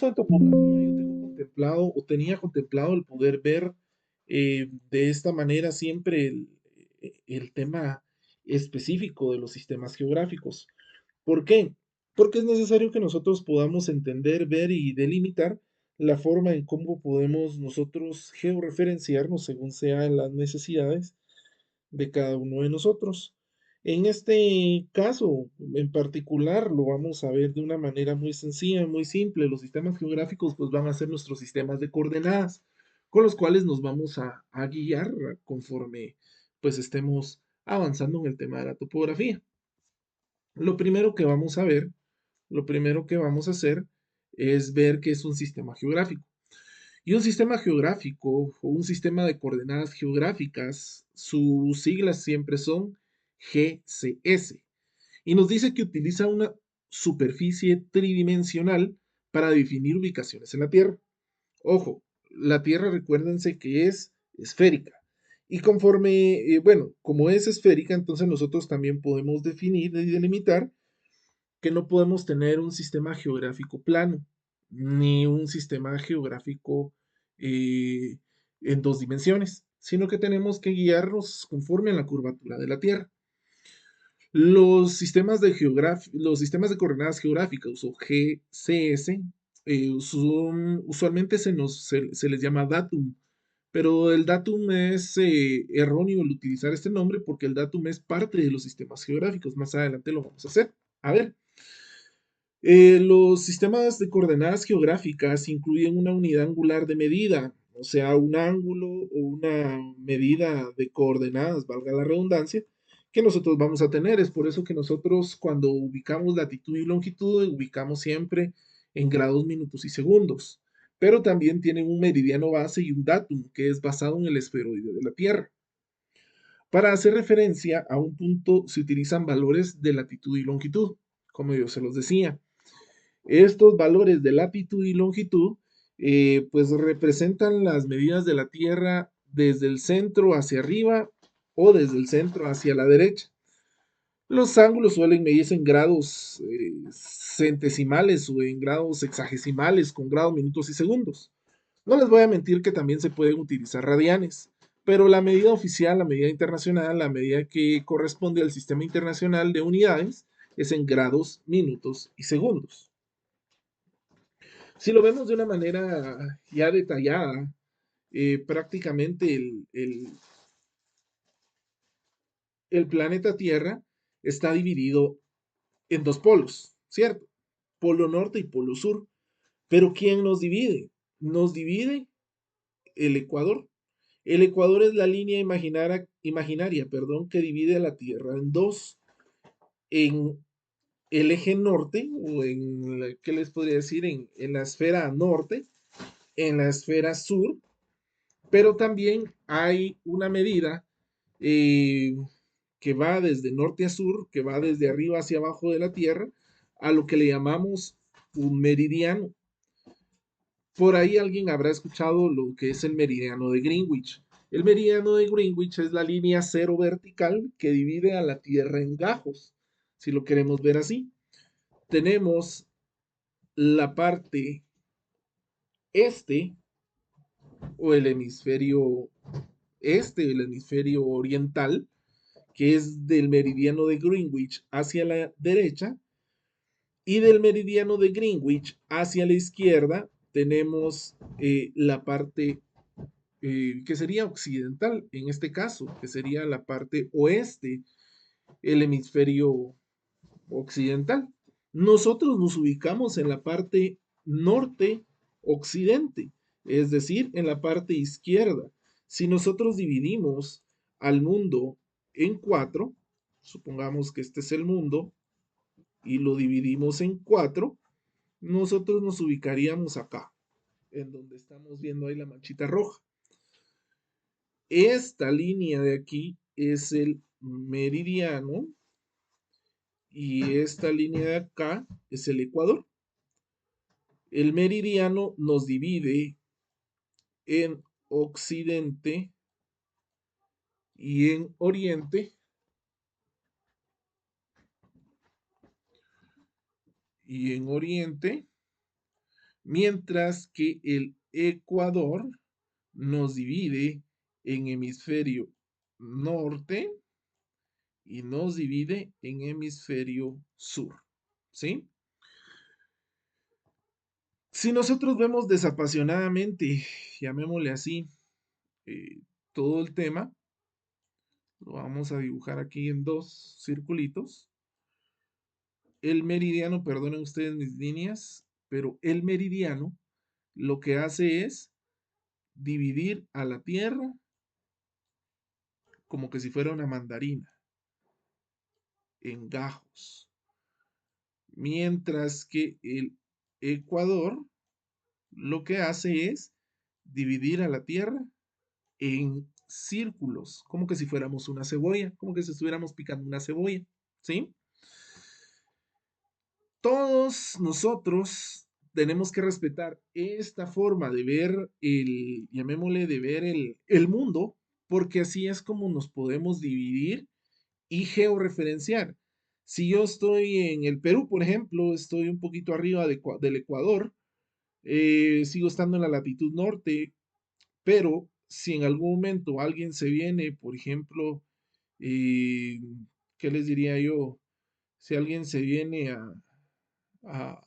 de topografía yo tengo contemplado o tenía contemplado el poder ver de esta manera siempre el tema específico de los sistemas geográficos. ¿Por qué? Porque es necesario que nosotros podamos entender, ver y delimitar la forma en cómo podemos nosotros georreferenciarnos según sean las necesidades de cada uno de nosotros. En este caso en particular lo vamos a ver de una manera muy sencilla, muy simple. Los sistemas geográficos pues van a ser nuestros sistemas de coordenadas con los cuales nos vamos a guiar conforme pues estemos avanzando en el tema de la topografía. Lo primero que vamos a ver, lo primero que vamos a hacer es ver qué es un sistema geográfico. Y un sistema geográfico o un sistema de coordenadas geográficas, sus siglas siempre son GCS. Y nos dice que utiliza una superficie tridimensional para definir ubicaciones en la Tierra. Ojo, la Tierra recuérdense que es esférica. Y conforme, bueno, como es esférica, entonces nosotros también podemos definir y delimitar que no podemos tener un sistema geográfico plano, ni un sistema geográfico eh, en dos dimensiones, sino que tenemos que guiarnos conforme a la curvatura de la Tierra. Los sistemas de coordenadas geográficas o GCS usualmente se les llama datum, pero el datum es erróneo el utilizar este nombre porque el datum es parte de los sistemas geográficos. Más adelante lo vamos a hacer. A ver, los sistemas de coordenadas geográficas incluyen una unidad angular de medida, o sea, un ángulo o una medida de coordenadas, valga la redundancia, que nosotros vamos a tener. Es por eso que nosotros cuando ubicamos latitud y longitud, ubicamos siempre en grados, minutos y segundos. Pero también tienen un meridiano base y un datum, que es basado en el esferoide de la Tierra. Para hacer referencia a un punto se utilizan valores de latitud y longitud, como yo se los decía. Estos valores de latitud y longitud, pues representan las medidas de la Tierra desde el centro hacia arriba o desde el centro hacia la derecha. Los ángulos suelen medirse en grados centesimales o en grados sexagesimales con grados, minutos y segundos. No les voy a mentir que también se pueden utilizar radianes, pero la medida oficial, la medida internacional, la medida que corresponde al sistema internacional de unidades es en grados, minutos y segundos. Si lo vemos de una manera ya detallada, prácticamente el planeta Tierra está dividido en dos polos, ¿cierto? Polo norte y polo sur. Pero ¿quién nos divide? Nos divide el Ecuador. El Ecuador es la línea imaginaria, perdón, que divide la Tierra en dos. En el eje norte, o ¿qué les podría decir? En la esfera norte, en la esfera sur, pero también hay una medida eh, que va desde norte a sur, que va desde arriba hacia abajo de la Tierra, a lo que le llamamos un meridiano. Por ahí alguien habrá escuchado lo que es el meridiano de Greenwich. El meridiano de Greenwich es la línea cero vertical que divide a la Tierra en gajos, si lo queremos ver así. Tenemos la parte este o el hemisferio este, el hemisferio oriental, que es del meridiano de Greenwich hacia la derecha, y del meridiano de Greenwich hacia la izquierda tenemos la parte que sería occidental, en este caso, que sería la parte oeste, el hemisferio occidental. Nosotros nos ubicamos en la parte norte-occidente, es decir, en la parte izquierda. Si nosotros dividimos al mundo en cuatro, supongamos que este es el mundo, y lo dividimos en cuatro, nosotros nos ubicaríamos acá, en donde estamos viendo ahí la manchita roja. Esta línea de aquí es el meridiano y esta línea de acá es el ecuador. El meridiano nos divide en occidente y en oriente. Y en oriente mientras que el Ecuador nos divide en hemisferio norte y nos divide en hemisferio sur, ¿sí? Si nosotros vemos desapasionadamente, llamémosle así, todo el tema, lo vamos a dibujar aquí en dos circulitos. El meridiano, perdonen ustedes mis líneas, pero el meridiano lo que hace es dividir a la Tierra como que si fuera una mandarina, en gajos, mientras que el Ecuador lo que hace es dividir a la Tierra en círculos, como que si fuéramos una cebolla, como que si estuviéramos picando una cebolla, ¿sí? Todos nosotros tenemos que respetar esta forma de ver llamémosle, de ver el mundo, porque así es como nos podemos dividir y georreferenciar. Si yo estoy en el Perú, por ejemplo, estoy un poquito arriba del Ecuador, sigo estando en la latitud norte, pero si en algún momento alguien se viene, por ejemplo, eh, ¿qué les diría yo? Si alguien se viene a- a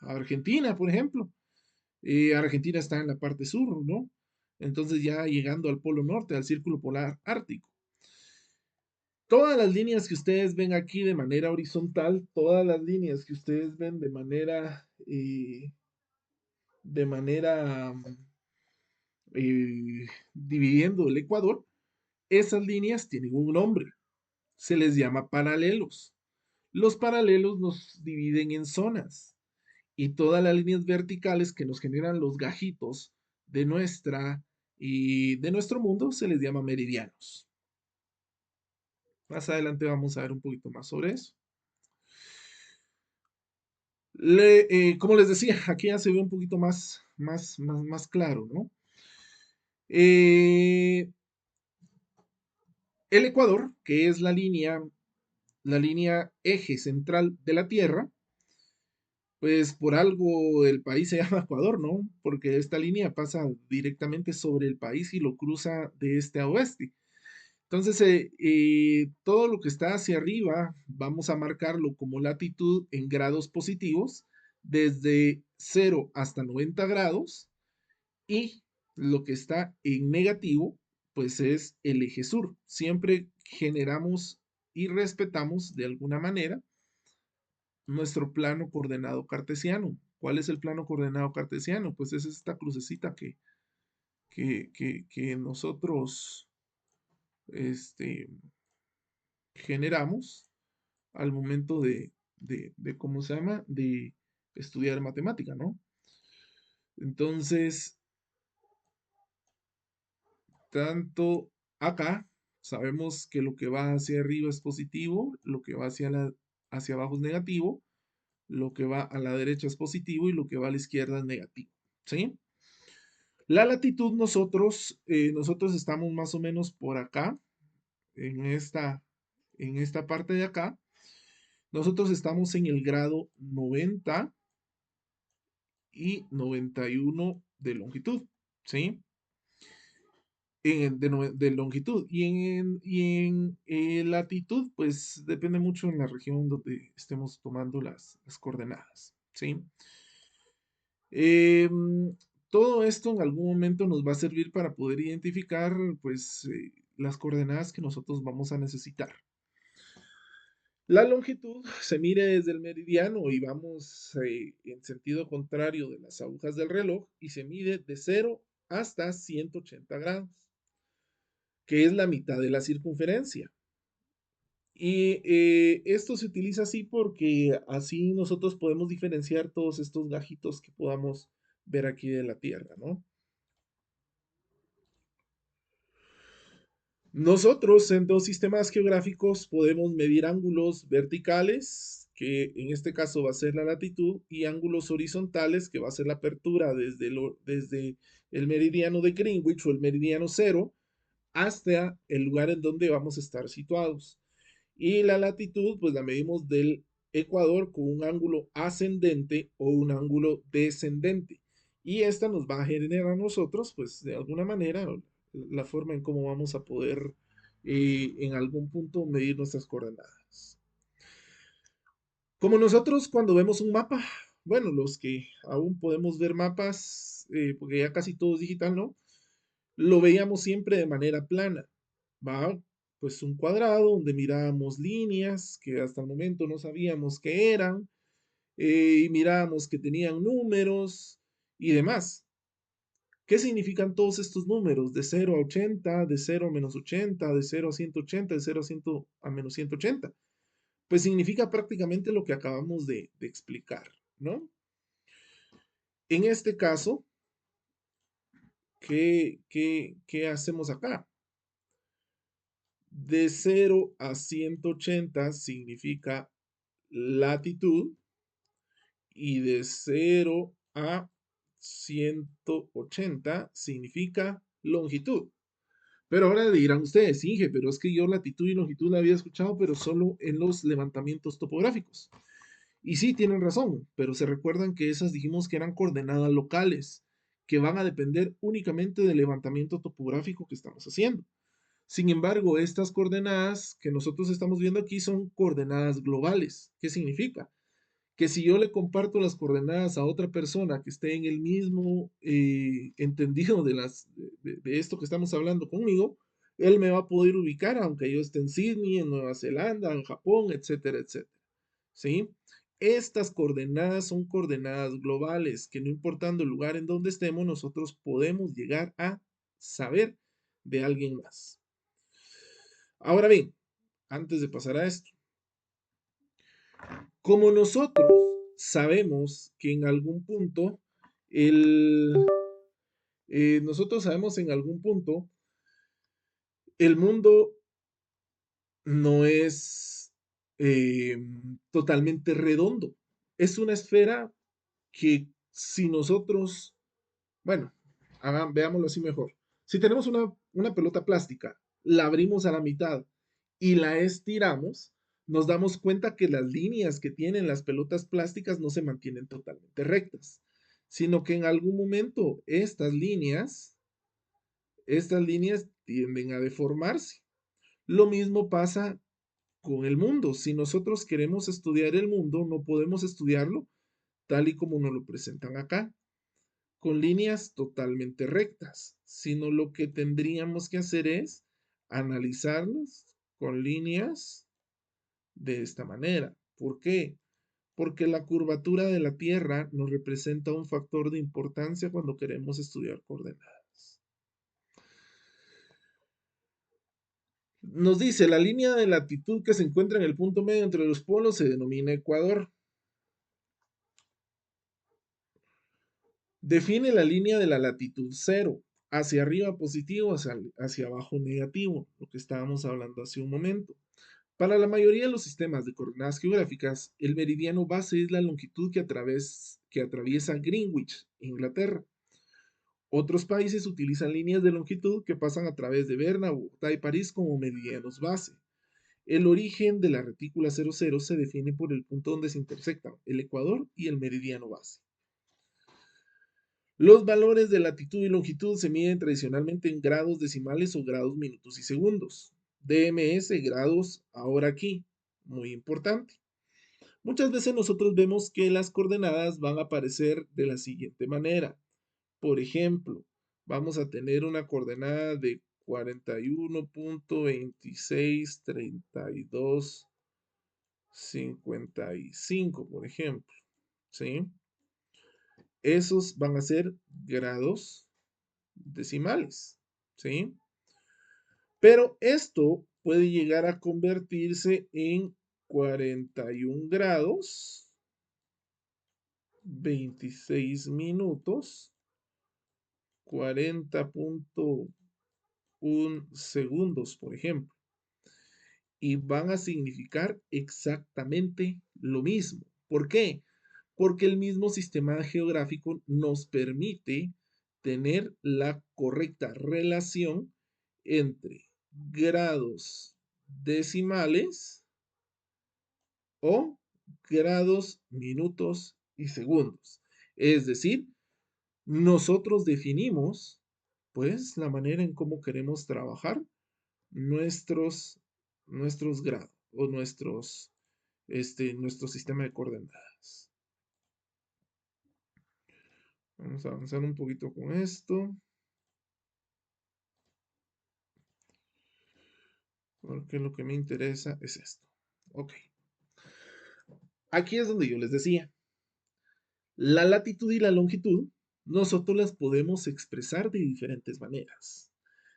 Argentina, por ejemplo, Argentina está en la parte sur, ¿no? Entonces ya llegando al Polo Norte, al Círculo Polar Ártico. Todas las líneas que ustedes ven aquí de manera horizontal, todas las líneas que ustedes ven de manera dividiendo el Ecuador, esas líneas tienen un nombre, se les llama paralelos. Los paralelos nos dividen en zonas y todas las líneas verticales que nos generan los gajitos de de nuestro mundo se les llama meridianos. Más adelante vamos a ver un poquito más sobre eso. Como les decía, aquí ya se ve un poquito más claro, ¿no? Eh, el Ecuador, que es la línea eje central de la Tierra, pues por algo el país se llama Ecuador, ¿no? Porque esta línea pasa directamente sobre el país y lo cruza de este a oeste. Entonces, todo lo que está hacia arriba, vamos a marcarlo como latitud en grados positivos, desde 0 hasta 90 grados, y lo que está en negativo, pues es el eje sur. Siempre generamos y respetamos de alguna manera nuestro plano coordenado cartesiano. ¿Cuál es el plano coordenado cartesiano? Pues es esta crucecita que nosotros este, generamos al momento ¿cómo se llama? De estudiar matemática, ¿no? Entonces, tanto acá sabemos que lo que va hacia arriba es positivo, lo que va hacia abajo es negativo, lo que va a la derecha es positivo y lo que va a la izquierda es negativo, ¿sí? La latitud nosotros estamos más o menos por acá, en en esta parte de acá. Nosotros estamos en el grado 90 y 91 de longitud, ¿sí? De longitud. Y en latitud, pues depende mucho en la región donde estemos tomando las coordenadas, ¿sí? Todo esto en algún momento nos va a servir para poder identificar, pues, las coordenadas que nosotros vamos a necesitar. La longitud se mide desde el meridiano y vamos en sentido contrario de las agujas del reloj y se mide de 0 hasta 180 grados, que es la mitad de la circunferencia. Y esto se utiliza así porque así nosotros podemos diferenciar todos estos gajitos que podamos ver aquí de la Tierra, ¿no? Nosotros en dos sistemas geográficos podemos medir ángulos verticales, que en este caso va a ser la latitud, y ángulos horizontales, que va a ser la apertura desde el meridiano de Greenwich o el meridiano cero hasta el lugar en donde vamos a estar situados. Y la latitud, pues la medimos del Ecuador con un ángulo ascendente o un ángulo descendente. Y esta nos va a generar a nosotros, pues de alguna manera, la forma en cómo vamos a poder en algún punto medir nuestras coordenadas. Como nosotros cuando vemos un mapa, bueno, los que aún podemos ver mapas, porque ya casi todo es digital, ¿no? Lo veíamos siempre de manera plana, ¿va? Pues un cuadrado donde mirábamos líneas que hasta el momento no sabíamos qué eran, y mirábamos que tenían números y demás. ¿Qué significan todos estos números? De 0 a 80, de 0 a menos 80, de 0 a 180, de 0 a, 100 a menos 180. Pues significa prácticamente lo que acabamos de explicar, ¿no? En este caso, ¿qué hacemos acá? De 0 a 180 significa latitud y de 0 a 180 significa longitud. Pero ahora le dirán ustedes, Inge, pero es que yo latitud y longitud la había escuchado, pero solo en los levantamientos topográficos. Y sí, tienen razón, pero se recuerdan que esas dijimos que eran coordenadas locales, que van a depender únicamente del levantamiento topográfico que estamos haciendo. Sin embargo, estas coordenadas que nosotros estamos viendo aquí son coordenadas globales. ¿Qué significa? Que si yo le comparto las coordenadas a otra persona que esté en el mismo entendido de esto que estamos hablando conmigo, él me va a poder ubicar aunque yo esté en Sydney, en Nueva Zelanda, en Japón, etcétera, etcétera. ¿Sí? Estas coordenadas son coordenadas globales que no importando el lugar en donde estemos, nosotros podemos llegar a saber de alguien más. Ahora bien, antes de pasar a esto, como nosotros sabemos que en algún punto, el, nosotros sabemos en algún punto, el mundo no es totalmente redondo. Es una esfera que si nosotros, bueno, veámoslo así mejor. Si tenemos una pelota plástica, la abrimos a la mitad y la estiramos, nos damos cuenta que las líneas que tienen las pelotas plásticas no se mantienen totalmente rectas, sino que en algún momento estas líneas tienden a deformarse. Lo mismo pasa con el mundo. Si nosotros queremos estudiar el mundo, no podemos estudiarlo tal y como nos lo presentan acá, con líneas totalmente rectas, sino lo que tendríamos que hacer es analizarlas con líneas de esta manera. ¿Por qué? Porque la curvatura de la Tierra nos representa un factor de importancia cuando queremos estudiar coordenadas. Nos dice, la línea de latitud que se encuentra en el punto medio entre los polos se denomina ecuador. Define la línea de la latitud cero, hacia arriba positivo, hacia abajo negativo, lo que estábamos hablando hace un momento. Para la mayoría de los sistemas de coordenadas geográficas, el meridiano base es la longitud que atraviesa Greenwich, Inglaterra. Otros países utilizan líneas de longitud que pasan a través de Berna, Bogotá y París como meridianos base. El origen de la retícula 00 se define por el punto donde se intersectan el ecuador y el meridiano base. Los valores de latitud y longitud se miden tradicionalmente en grados decimales o grados minutos y segundos. DMS, grados, ahora aquí, muy importante. Muchas veces nosotros vemos que las coordenadas van a aparecer de la siguiente manera. Por ejemplo, vamos a tener una coordenada de 41.263255, por ejemplo. ¿Sí? Esos van a ser grados decimales. ¿Sí? Pero esto puede llegar a convertirse en 41 grados, 26 minutos, 40.1 segundos, por ejemplo. Y van a significar exactamente lo mismo. ¿Por qué? Porque el mismo sistema geográfico nos permite tener la correcta relación entre grados decimales o grados, minutos y segundos. Es decir, nosotros definimos, pues, la manera en cómo queremos trabajar nuestros, nuestros grados o nuestro sistema de coordenadas. Vamos a avanzar un poquito con esto, porque lo que me interesa es esto. Ok. Aquí es donde yo les decía, la latitud y la longitud, nosotros las podemos expresar de diferentes maneras.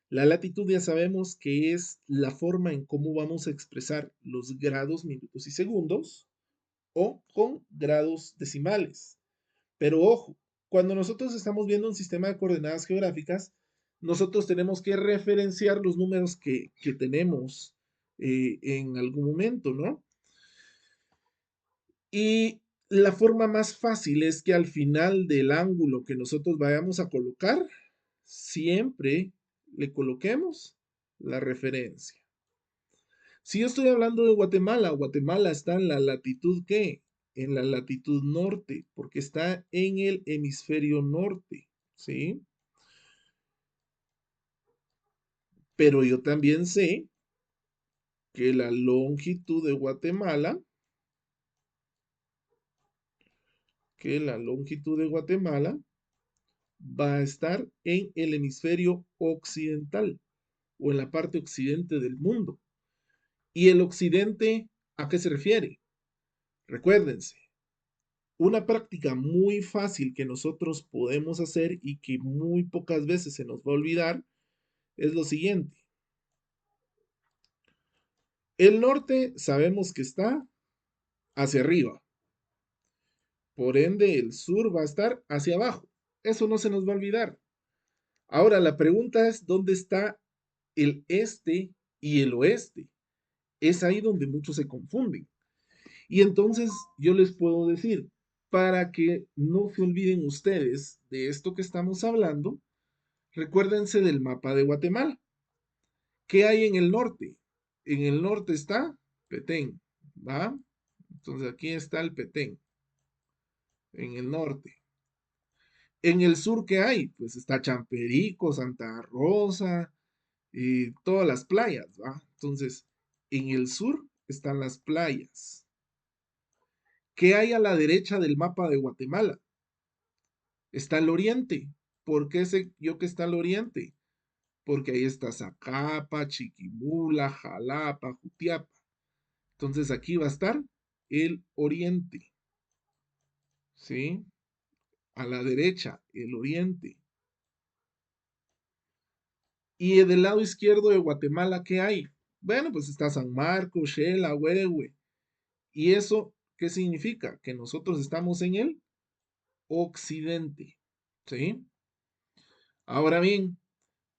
La latitud ya sabemos que es la forma en cómo vamos a expresar los grados, minutos y segundos o con grados decimales. Pero ojo, cuando nosotros estamos viendo un sistema de coordenadas geográficas, nosotros tenemos que referenciar los números que tenemos en algún momento, ¿no? Y la forma más fácil es que al final del ángulo que nosotros vayamos a colocar, siempre le coloquemos la referencia. Si yo estoy hablando de Guatemala, Guatemala está en la latitud ¿qué? En la latitud norte, porque está en el hemisferio norte, ¿sí? Pero yo también sé que la longitud de Guatemala, va a estar en el hemisferio occidental o en la parte occidente del mundo. ¿Y el occidente a qué se refiere? Recuérdense, una práctica muy fácil que nosotros podemos hacer y que muy pocas veces se nos va a olvidar es lo siguiente. El norte sabemos que está hacia arriba, por ende el sur va a estar hacia abajo. Eso no se nos va a olvidar. Ahora la pregunta es, ¿dónde está el este y el oeste? Es ahí donde muchos se confunden. Y entonces yo les puedo decir, para que no se olviden ustedes de esto que estamos hablando, recuérdense del mapa de Guatemala. ¿Qué hay en el norte? En el norte está Petén, ¿va? Entonces aquí está el Petén, en el norte. En el sur, ¿qué hay? Pues está Champerico, Santa Rosa, y todas las playas, ¿va? Entonces, en el sur están las playas. ¿Qué hay a la derecha del mapa de Guatemala? Está el oriente. ¿Por qué sé yo que está el oriente? Porque ahí está Zacapa, Chiquimula, Jalapa, Jutiapa. Entonces aquí va a estar el oriente, ¿sí? A la derecha, el oriente. Y del lado izquierdo de Guatemala, ¿qué hay? Bueno, pues está San Marcos, Shela, Huehue. ¿Y eso qué significa? Que nosotros estamos en el occidente, ¿sí? Ahora bien,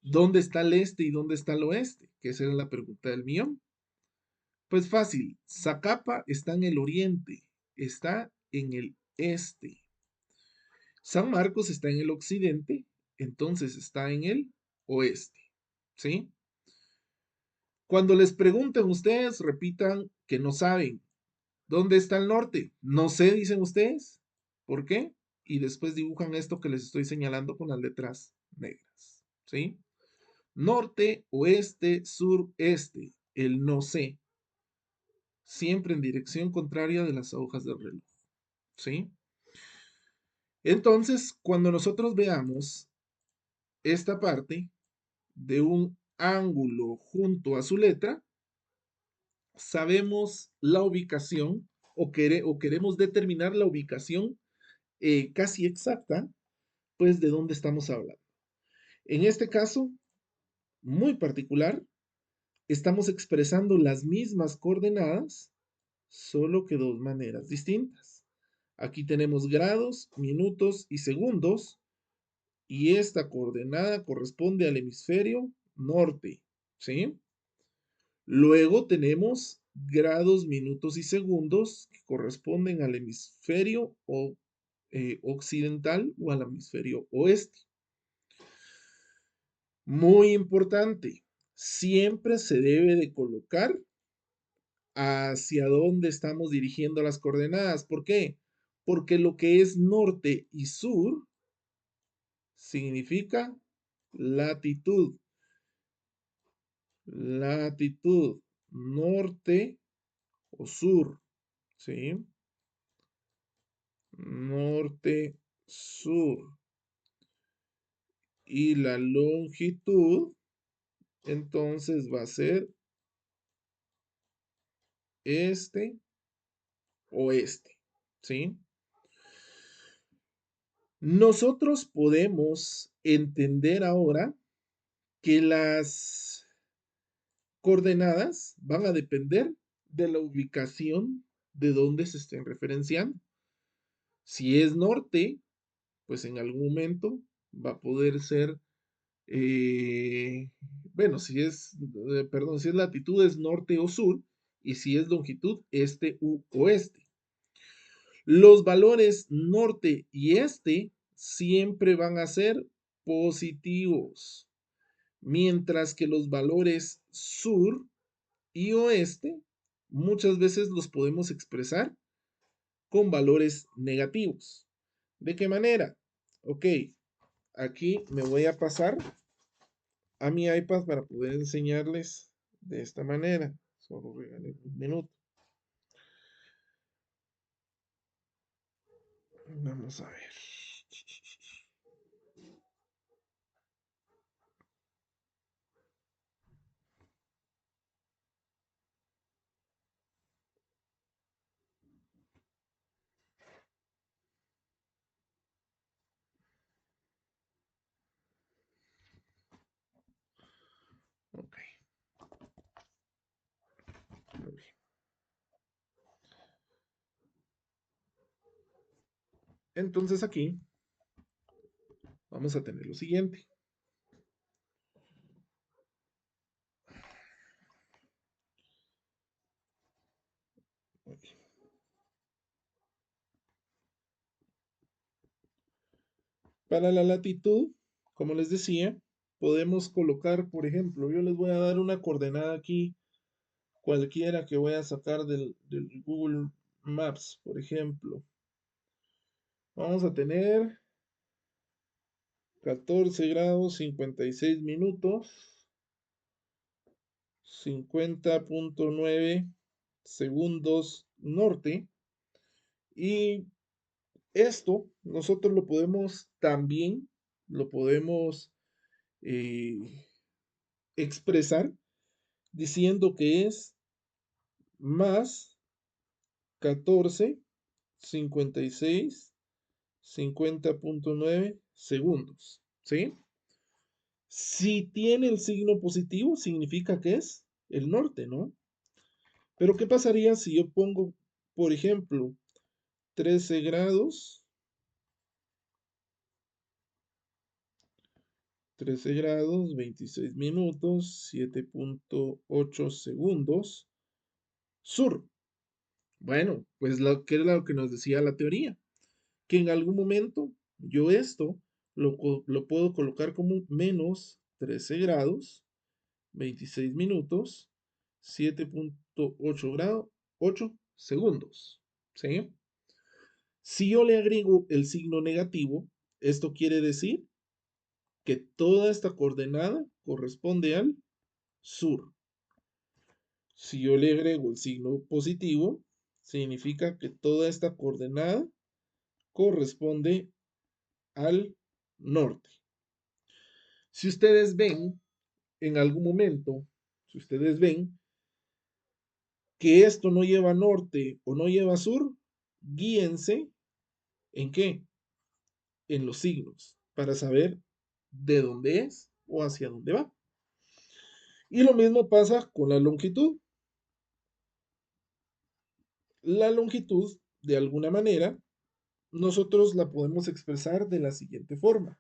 ¿dónde está el este y dónde está el oeste? Que esa era la pregunta del millón. Pues fácil, Zacapa está en el oriente, está en el este. San Marcos está en el occidente, entonces está en el oeste, ¿sí? Cuando les pregunten ustedes, repitan que no saben. ¿Dónde está el norte? No sé, dicen ustedes. ¿Por qué? Y después dibujan esto que les estoy señalando con las letras negras, ¿sí? Norte, oeste, sur, este. El no sé. Siempre en dirección contraria de las agujas del reloj, ¿sí? Entonces, cuando nosotros veamos esta parte de un ángulo junto a su letra, sabemos la ubicación o queremos determinar la ubicación casi exacta, pues de dónde estamos hablando. En este caso, muy particular, estamos expresando las mismas coordenadas, solo que dos maneras distintas. Aquí tenemos grados, minutos y segundos, y esta coordenada corresponde al hemisferio norte, ¿sí? Luego tenemos grados, minutos y segundos que corresponden al hemisferio occidental o al hemisferio oeste. Muy importante, siempre se debe de colocar hacia dónde estamos dirigiendo las coordenadas. ¿Por qué? Porque lo que es norte y sur significa latitud. Latitud, norte o sur, ¿sí? Norte, sur. Y la longitud, entonces va a ser este, oeste, ¿sí? Nosotros podemos entender ahora que las coordenadas van a depender de la ubicación de donde se estén referenciando. Si es norte, pues en algún momento va a poder ser, eh, bueno, perdón, si es latitud es norte o sur, y si es longitud, este u oeste. Los valores norte y este siempre van a ser positivos, mientras que los valores sur y oeste muchas veces los podemos expresar con valores negativos. ¿De qué manera? Ok, aquí me voy a pasar a mi iPad para poder enseñarles de esta manera. Solo regalen un minuto. Vamos a ver. Ok, muy bien. Entonces aquí vamos a tener lo siguiente. Para la latitud, como les decía, podemos colocar, por ejemplo, yo les voy a dar una coordenada aquí, cualquiera que voy a sacar del Google Maps, por ejemplo. Vamos a tener 14 grados 56 minutos, 50.9 segundos norte. Y esto nosotros lo podemos también, lo podemos eh, expresar diciendo que es más 14, 56, 50.9 segundos, ¿sí? Si tiene el signo positivo, significa que es el norte, ¿no? Pero ¿qué pasaría si yo pongo, por ejemplo, 13 grados, 13 grados, 26 minutos, 7.8 segundos, sur? Bueno, pues lo que era lo que nos decía la teoría, que en algún momento yo esto lo puedo colocar como menos 13 grados, 26 minutos, 7.8 grados, 8 segundos. ¿Sí? Si yo le agrego el signo negativo, esto quiere decir que toda esta coordenada corresponde al sur. Si yo le agrego el signo positivo, significa que toda esta coordenada corresponde al norte. Si ustedes ven en algún momento, si ustedes ven que esto no lleva norte o no lleva sur, guíense en qué, en los signos, para saber de dónde es o hacia dónde va. Y lo mismo pasa con la longitud. La longitud, de alguna manera, nosotros la podemos expresar de la siguiente forma.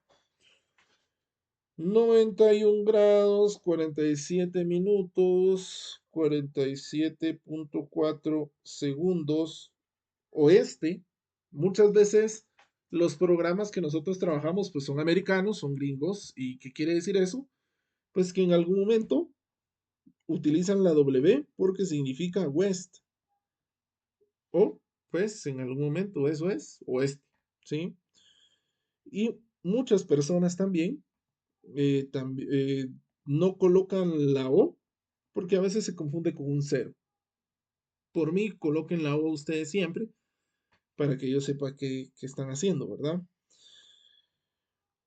91 grados, 47 minutos, 47.4 segundos oeste. Muchas veces los programas que nosotros trabajamos pues son americanos, son gringos. ¿Y qué quiere decir eso? Pues que en algún momento utilizan la W porque significa west o pues en algún momento eso es oeste, ¿sí? Y muchas personas también no colocan la O porque a veces se confunde con un cero. Por mí, coloquen la O ustedes siempre para que yo sepa qué están haciendo, ¿verdad?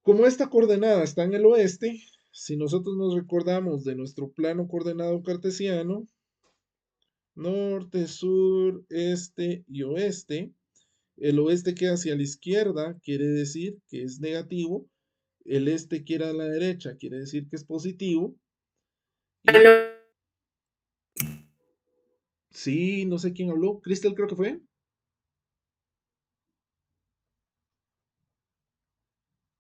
Como esta coordenada está en el oeste, si nosotros nos recordamos de nuestro plano coordenado cartesiano, norte, sur, este y oeste, el oeste queda hacia la izquierda, quiere decir que es negativo, el este queda a la derecha, quiere decir que es positivo, y sí, no sé quién habló, Crystal creo que fue.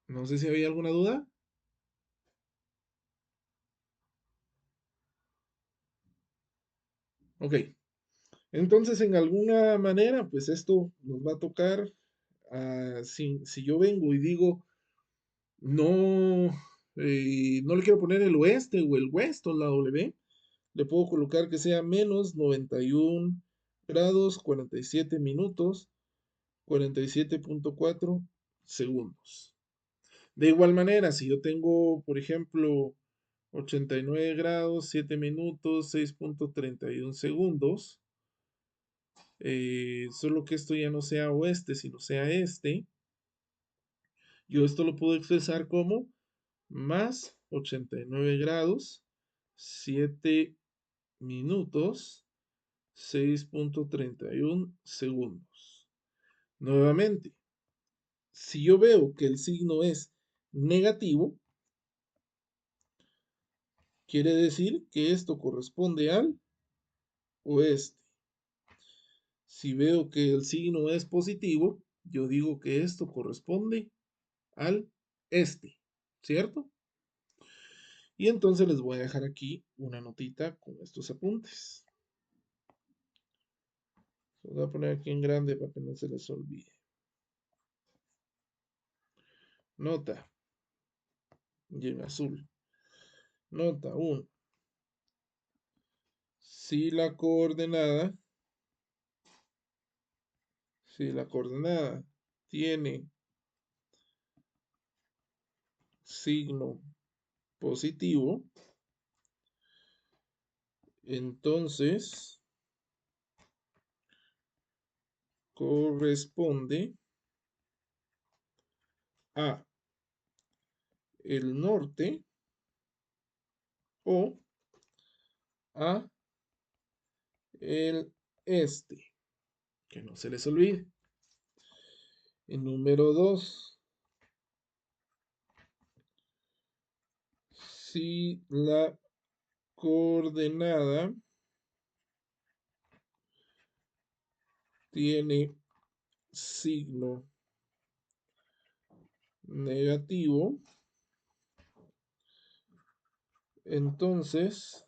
No sé si había alguna duda. Ok, entonces en alguna manera, pues esto nos va a tocar, si yo vengo y digo, no, no le quiero poner el oeste o el west o la W, le puedo colocar que sea menos 91 grados 47 minutos 47.4 segundos. De igual manera, si yo tengo, por ejemplo, 89 grados 7 minutos 6.31 segundos, solo que esto ya no sea oeste, sino sea este, yo esto lo puedo expresar como más 89 grados 7 minutos 6.31 segundos. Nuevamente, si yo veo que el signo es negativo, quiere decir que esto corresponde al oeste. Si veo que el signo es positivo, yo digo que esto corresponde al este, ¿cierto? Y entonces les voy a dejar aquí una notita con estos apuntes. Los voy a poner aquí en grande para que no se les olvide. Nota, y en azul. Nota 1. Si la coordenada, si la coordenada tiene signo positivo, entonces corresponde a el norte o a el este. Que no se les olvide. El número 2. Si la coordenada tiene signo negativo, entonces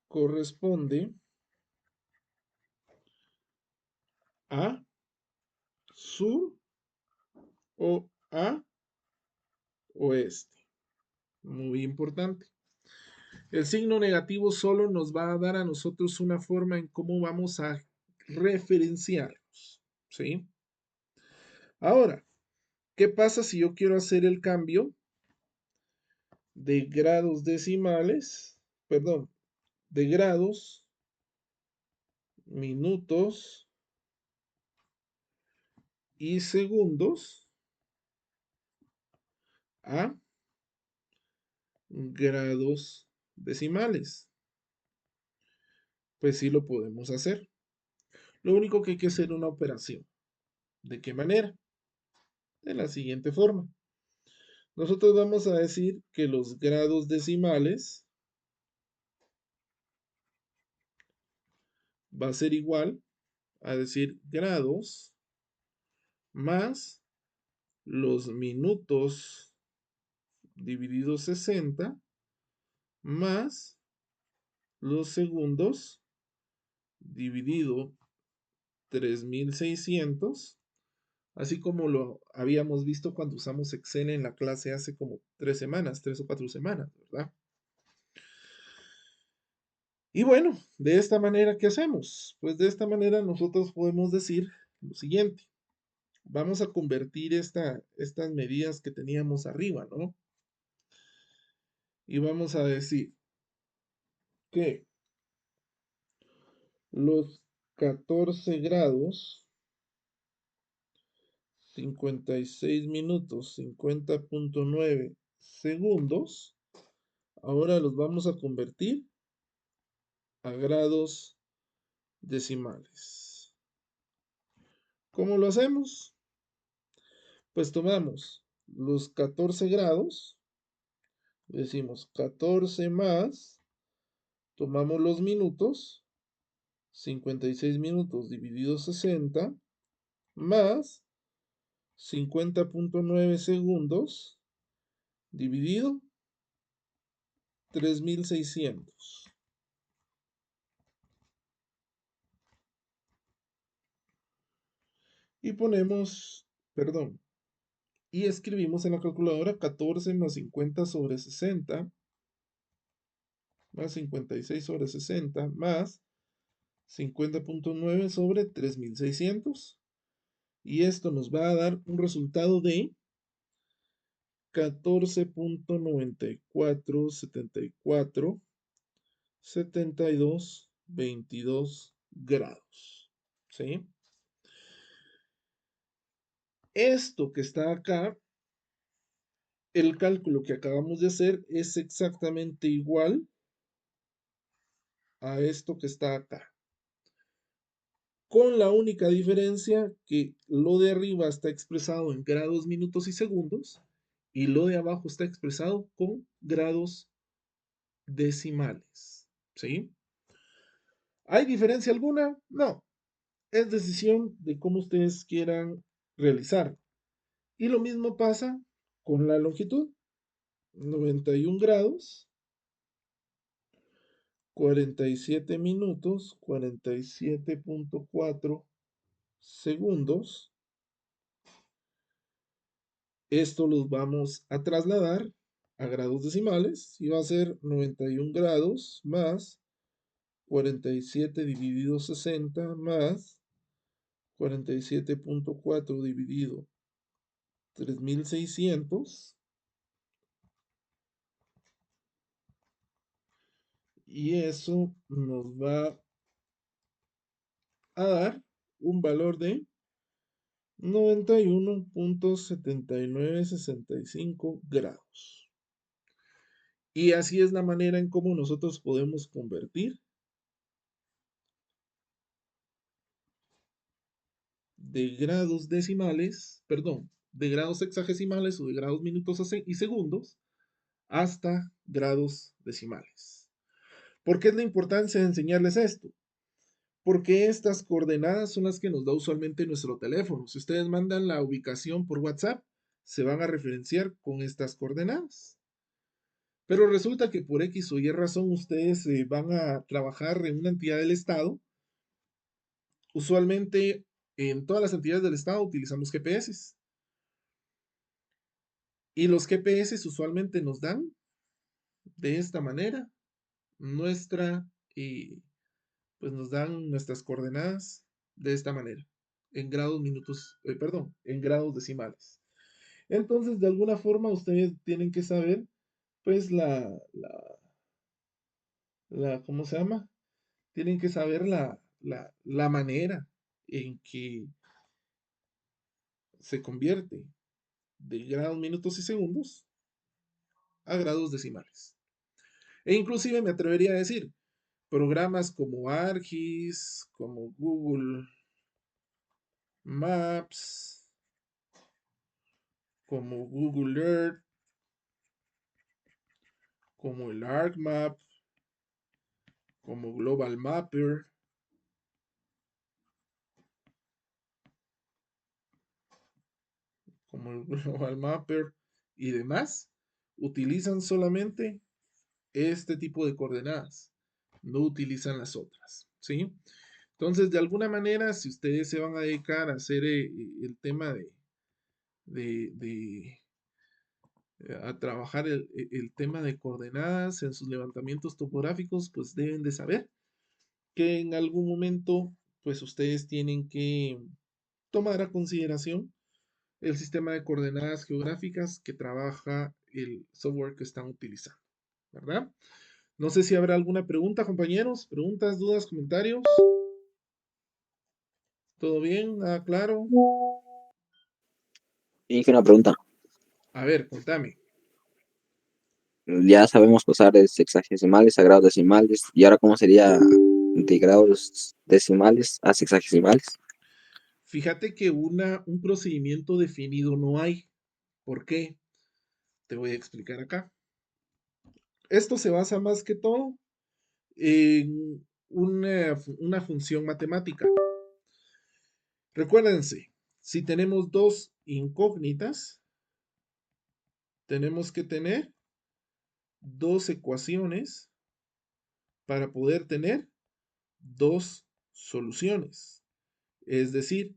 corresponde a sur o a oeste. Muy importante. El signo negativo solo nos va a dar a nosotros una forma en cómo vamos a referenciarlos. ¿Sí? Ahora, ¿qué pasa si yo quiero hacer el cambio de grados decimales? Perdón, de grados, minutos y segundos a grados decimales. Pues sí lo podemos hacer. Lo único que hay que hacer una operación. ¿De qué manera? De la siguiente forma. Nosotros vamos a decir que los grados decimales va a ser igual a decir grados más los minutos dividido 60 más los segundos dividido 3600, así como lo habíamos visto cuando usamos Excel en la clase hace como 3 semanas, 3 o 4 semanas, ¿verdad? Y bueno, de esta manera, ¿qué hacemos? Pues de esta manera nosotros podemos decir lo siguiente. Vamos a convertir estas medidas que teníamos arriba, ¿no? Y vamos a decir que los 14 grados, 56 minutos, 50.9 segundos, ahora los vamos a convertir a grados decimales. ¿Cómo lo hacemos? Pues tomamos los 14 grados, decimos 14 más, tomamos los minutos, 56 minutos dividido 60, más 50.9 segundos dividido 3600. Y ponemos, perdón, y escribimos en la calculadora 14 más 50 sobre 60, más 56 sobre 60, más 50.9 sobre 3600. Y esto nos va a dar un resultado de 14.947472 grados. ¿Sí? Esto que está acá, el cálculo que acabamos de hacer es exactamente igual a esto que está acá. Con la única diferencia que lo de arriba está expresado en grados, minutos y segundos y lo de abajo está expresado con grados decimales. ¿Sí? ¿Hay diferencia alguna? No. Es decisión de cómo ustedes quieran realizar. Y lo mismo pasa con la longitud. 91 grados, 47 minutos, 47.4 segundos. Esto los vamos a trasladar a grados decimales y va a ser 91 grados más 47 dividido 60 más 47.4 dividido 3600, y eso nos va a dar un valor de 91.7965 grados. Y así es la manera en cómo nosotros podemos convertir de grados decimales, perdón, de grados sexagesimales o de grados minutos y segundos hasta grados decimales. ¿Por qué es la importancia de enseñarles esto? Porque estas coordenadas son las que nos da usualmente nuestro teléfono. Si ustedes mandan la ubicación por WhatsApp, se van a referenciar con estas coordenadas. Pero resulta que por X o Y razón ustedes van a trabajar en una entidad del Estado. Usualmente en todas las entidades del Estado utilizamos GPS. Y los GPS usualmente nos dan de esta manera nuestra, pues nos dan nuestras coordenadas de esta manera, en grados minutos, perdón, en grados decimales. Entonces, de alguna forma, ustedes tienen que saber, pues, ¿cómo se llama? Tienen que saber la manera en que se convierte de grados, minutos y segundos a grados decimales. E inclusive me atrevería a decir, programas como ArcGIS, como Google Maps, como Google Earth, como el ArcMap, como Global Mapper, como el Global Mapper y demás, utilizan solamente este tipo de coordenadas, no utilizan las otras, ¿sí? Entonces, de alguna manera, si ustedes se van a dedicar a hacer el tema de a trabajar el tema de coordenadas en sus levantamientos topográficos, pues deben de saber que en algún momento, pues ustedes tienen que tomar a consideración el sistema de coordenadas geográficas que trabaja el software que están utilizando, ¿verdad? No sé si habrá alguna pregunta, compañeros. Preguntas, dudas, comentarios. ¿Todo bien? ¿Nada claro? Y que una pregunta. A ver, contame. Ya sabemos usar sexagesimales a grados decimales. ¿Y ahora cómo sería de grados decimales a sexagesimales? Fíjate que un procedimiento definido no hay. ¿Por qué? Te voy a explicar acá. Esto se basa más que todo en una función matemática. Recuérdense, si tenemos dos incógnitas, tenemos que tener dos ecuaciones para poder tener dos soluciones. Es decir,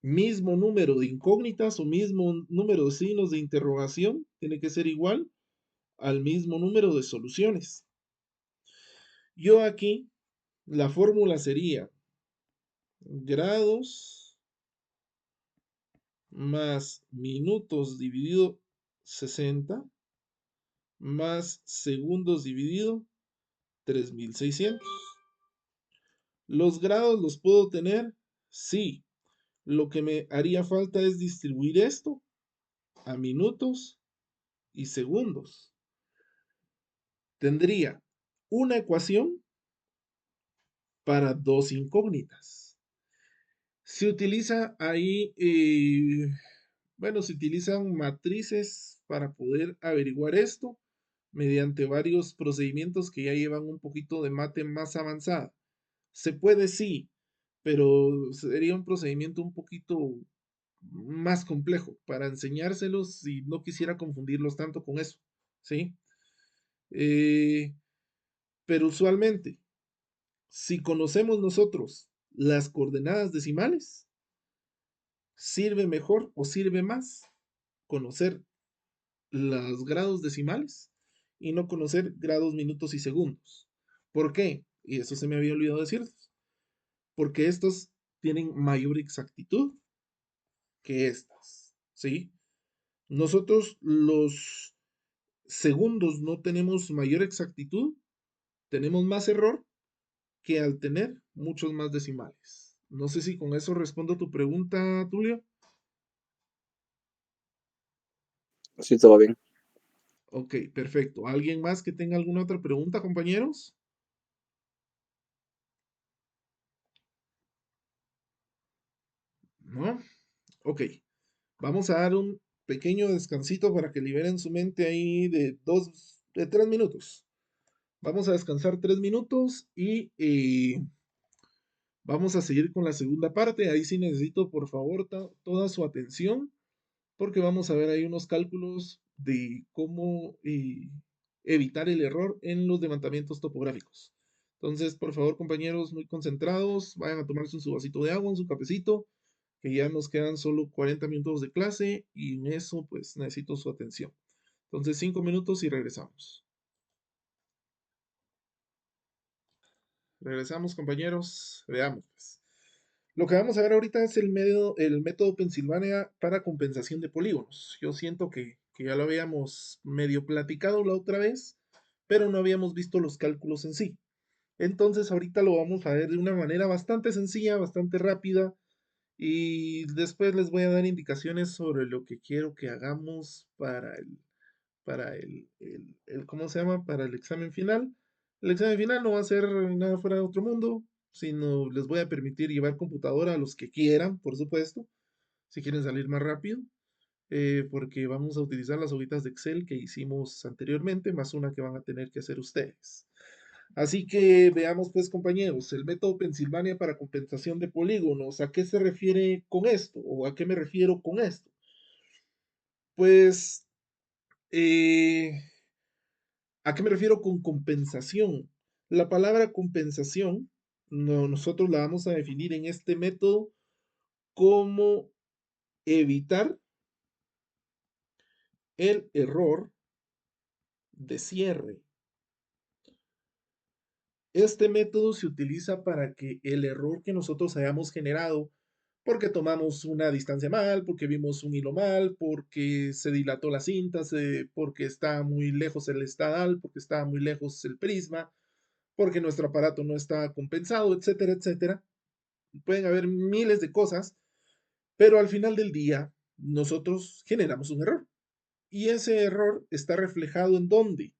mismo número de incógnitas o mismo número de signos de interrogación tiene que ser igual al mismo número de soluciones. Yo aquí, la fórmula sería grados más minutos dividido 60 más segundos dividido 3600. ¿Los grados los puedo tener? Sí. Lo que me haría falta es distribuir esto a minutos y segundos. Tendría una ecuación para dos incógnitas. Se utiliza ahí, bueno, se utilizan matrices para poder averiguar esto mediante varios procedimientos que ya llevan un poquito de mate más avanzada. Se puede, sí, pero sería un procedimiento un poquito más complejo para enseñárselos si no quisiera confundirlos tanto con eso, ¿sí? Eh, pero usualmente, si conocemos nosotros las coordenadas decimales, sirve mejor o sirve más conocer los grados decimales y no conocer grados, minutos y segundos. ¿Por qué? Y eso se me había olvidado decirles. Porque estos tienen mayor exactitud que estas, ¿sí? Nosotros los segundos no tenemos mayor exactitud, tenemos más error que al tener muchos más decimales. No sé si con eso respondo tu pregunta, Tulio. Sí, todo bien. Ok, perfecto. ¿Alguien más que tenga alguna otra pregunta, compañeros? ¿No? Ok. Vamos a dar un pequeño descansito para que liberen su mente ahí de 3 minutos. Vamos a descansar 3 minutos y vamos a seguir con la segunda parte. Ahí sí necesito, por favor, toda su atención porque vamos a ver ahí unos cálculos de cómo evitar el error en los levantamientos topográficos. Entonces, por favor, compañeros, muy concentrados, vayan a tomarse su vasito de agua, su cafecito, que ya nos quedan solo 40 minutos de clase y en eso pues necesito su atención. Entonces, 5 minutos y regresamos. Regresamos, compañeros. Veamos, pues. Lo que vamos a ver ahorita es el método Pensilvania para compensación de polígonos. Yo siento que ya lo habíamos medio platicado la otra vez, pero no habíamos visto los cálculos en sí. Entonces ahorita lo vamos a ver de una manera bastante sencilla, bastante rápida, y después les voy a dar indicaciones sobre lo que quiero que hagamos para ¿cómo se llama? Para el examen final. El examen final no va a ser nada fuera de otro mundo, sino les voy a permitir llevar computadora a los que quieran, por supuesto, si quieren salir más rápido, porque vamos a utilizar las hojitas de Excel que hicimos anteriormente, más una que van a tener que hacer ustedes. Así que veamos pues compañeros, el método Pensilvania para compensación de polígonos, ¿a qué se refiere con esto? ¿O a qué me refiero con esto? Pues eh, ¿a qué me refiero con compensación? La palabra compensación, nosotros la vamos a definir en este método como evitar el error de cierre. Este método se utiliza para que el error que nosotros hayamos generado, porque tomamos una distancia mal, porque vimos un hilo mal, porque se dilató la cinta, porque está muy lejos el estadal, porque está muy lejos el prisma, porque nuestro aparato no está compensado, etcétera, etcétera. Pueden haber miles de cosas, pero al final del día nosotros generamos un error. Y ese error está reflejado en dónde?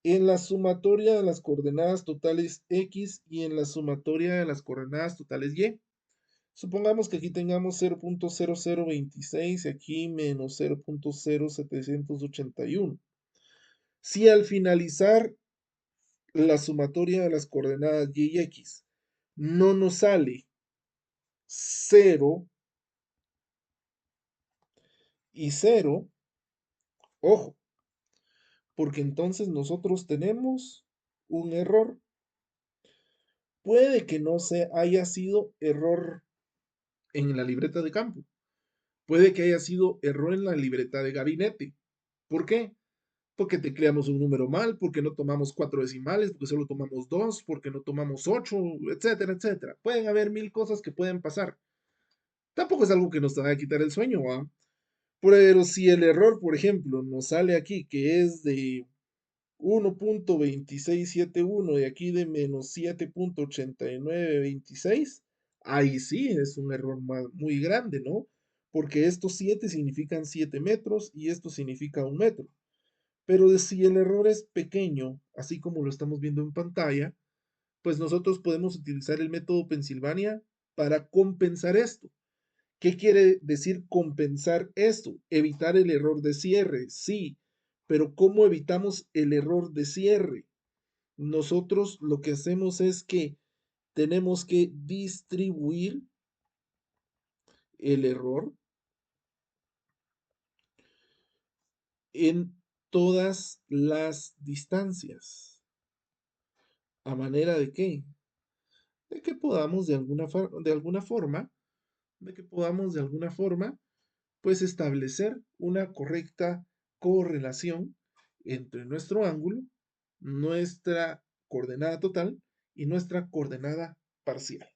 En la sumatoria de las coordenadas totales X y en la sumatoria de las coordenadas totales Y. Supongamos que aquí tengamos 0.0026 y aquí menos 0.0781. Si al finalizar la sumatoria de las coordenadas Y y X no nos sale 0 y 0, ojo, porque entonces nosotros tenemos un error. Puede que no se haya sido error en la libreta de campo. Puede que haya sido error en la libreta de gabinete. ¿Por qué? Porque te creamos un número mal, porque no tomamos 4 decimales, porque solo tomamos 2, porque no tomamos 8, etcétera, etcétera. Pueden haber mil cosas que pueden pasar. Tampoco es algo que nos va a quitar el sueño, ¿va? Pero si el error, por ejemplo, nos sale aquí que es de 1.2671 y aquí de menos 7.8926, ahí sí es un error muy grande, ¿no? Porque estos 7 significan 7 metros y esto significa 1 metro. Pero si el error es pequeño, así como lo estamos viendo en pantalla, pues nosotros podemos utilizar el método Pennsylvania para compensar esto. ¿Qué quiere decir compensar esto? Evitar el error de cierre, sí, pero ¿cómo evitamos el error de cierre? Nosotros lo que hacemos es que tenemos que distribuir el error en todas las distancias. ¿A manera de qué? De que podamos de alguna forma, pues establecer una correcta correlación entre nuestro ángulo, nuestra coordenada total y nuestra coordenada parcial.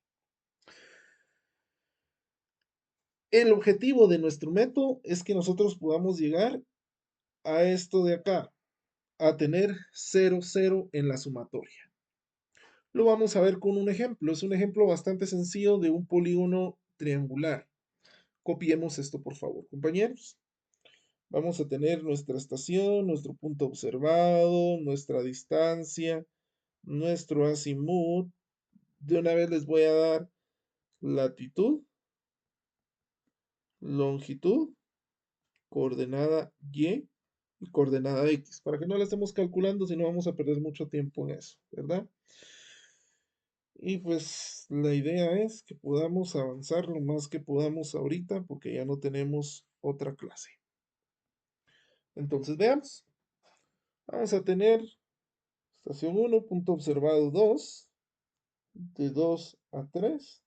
El objetivo de nuestro método es que nosotros podamos llegar a esto de acá, a tener 0, 0 en la sumatoria. Lo vamos a ver con un ejemplo. Es un ejemplo bastante sencillo de un polígono triangular. Copiemos esto, por favor, compañeros. Vamos a tener nuestra estación, nuestro punto observado, nuestra distancia, nuestro azimut. De una vez les voy a dar latitud, longitud, coordenada Y y coordenada X, para que no la estemos calculando, si no vamos a perder mucho tiempo en eso, ¿verdad? Y pues la idea es que podamos avanzar lo más que podamos ahorita, porque ya no tenemos otra clase. Entonces veamos. Vamos a tener estación 1, punto observado 2, de 2 a 3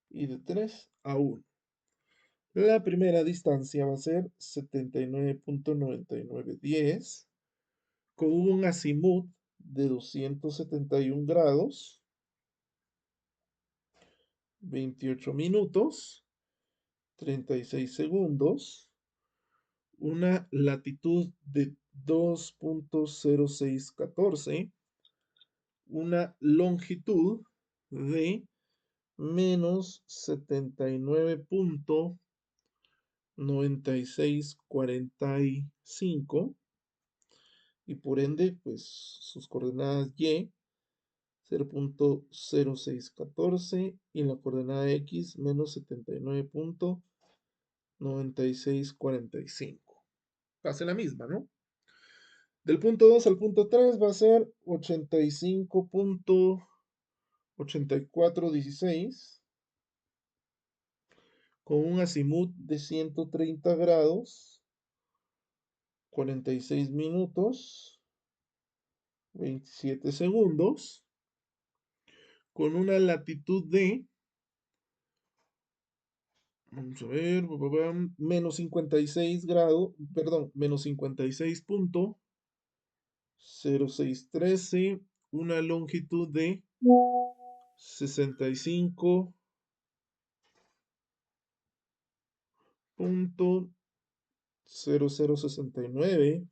y de 3 a 1. La primera distancia va a ser 79.9910 con un azimut de 271 grados, 28 minutos, 36 segundos, una latitud de 2.0614, una longitud de menos 79.9645 y por ende, pues sus coordenadas Y 0.0614 y la coordenada X menos 79.9645. Va a ser la misma, ¿no? Del punto 2 al punto 3 va a ser 85.8416 con un azimut de 130 grados, 46 minutos, 27 segundos, con una latitud de Vamos a ver, menos 56 grados, perdón, menos 56,0613, una longitud de 65,0069,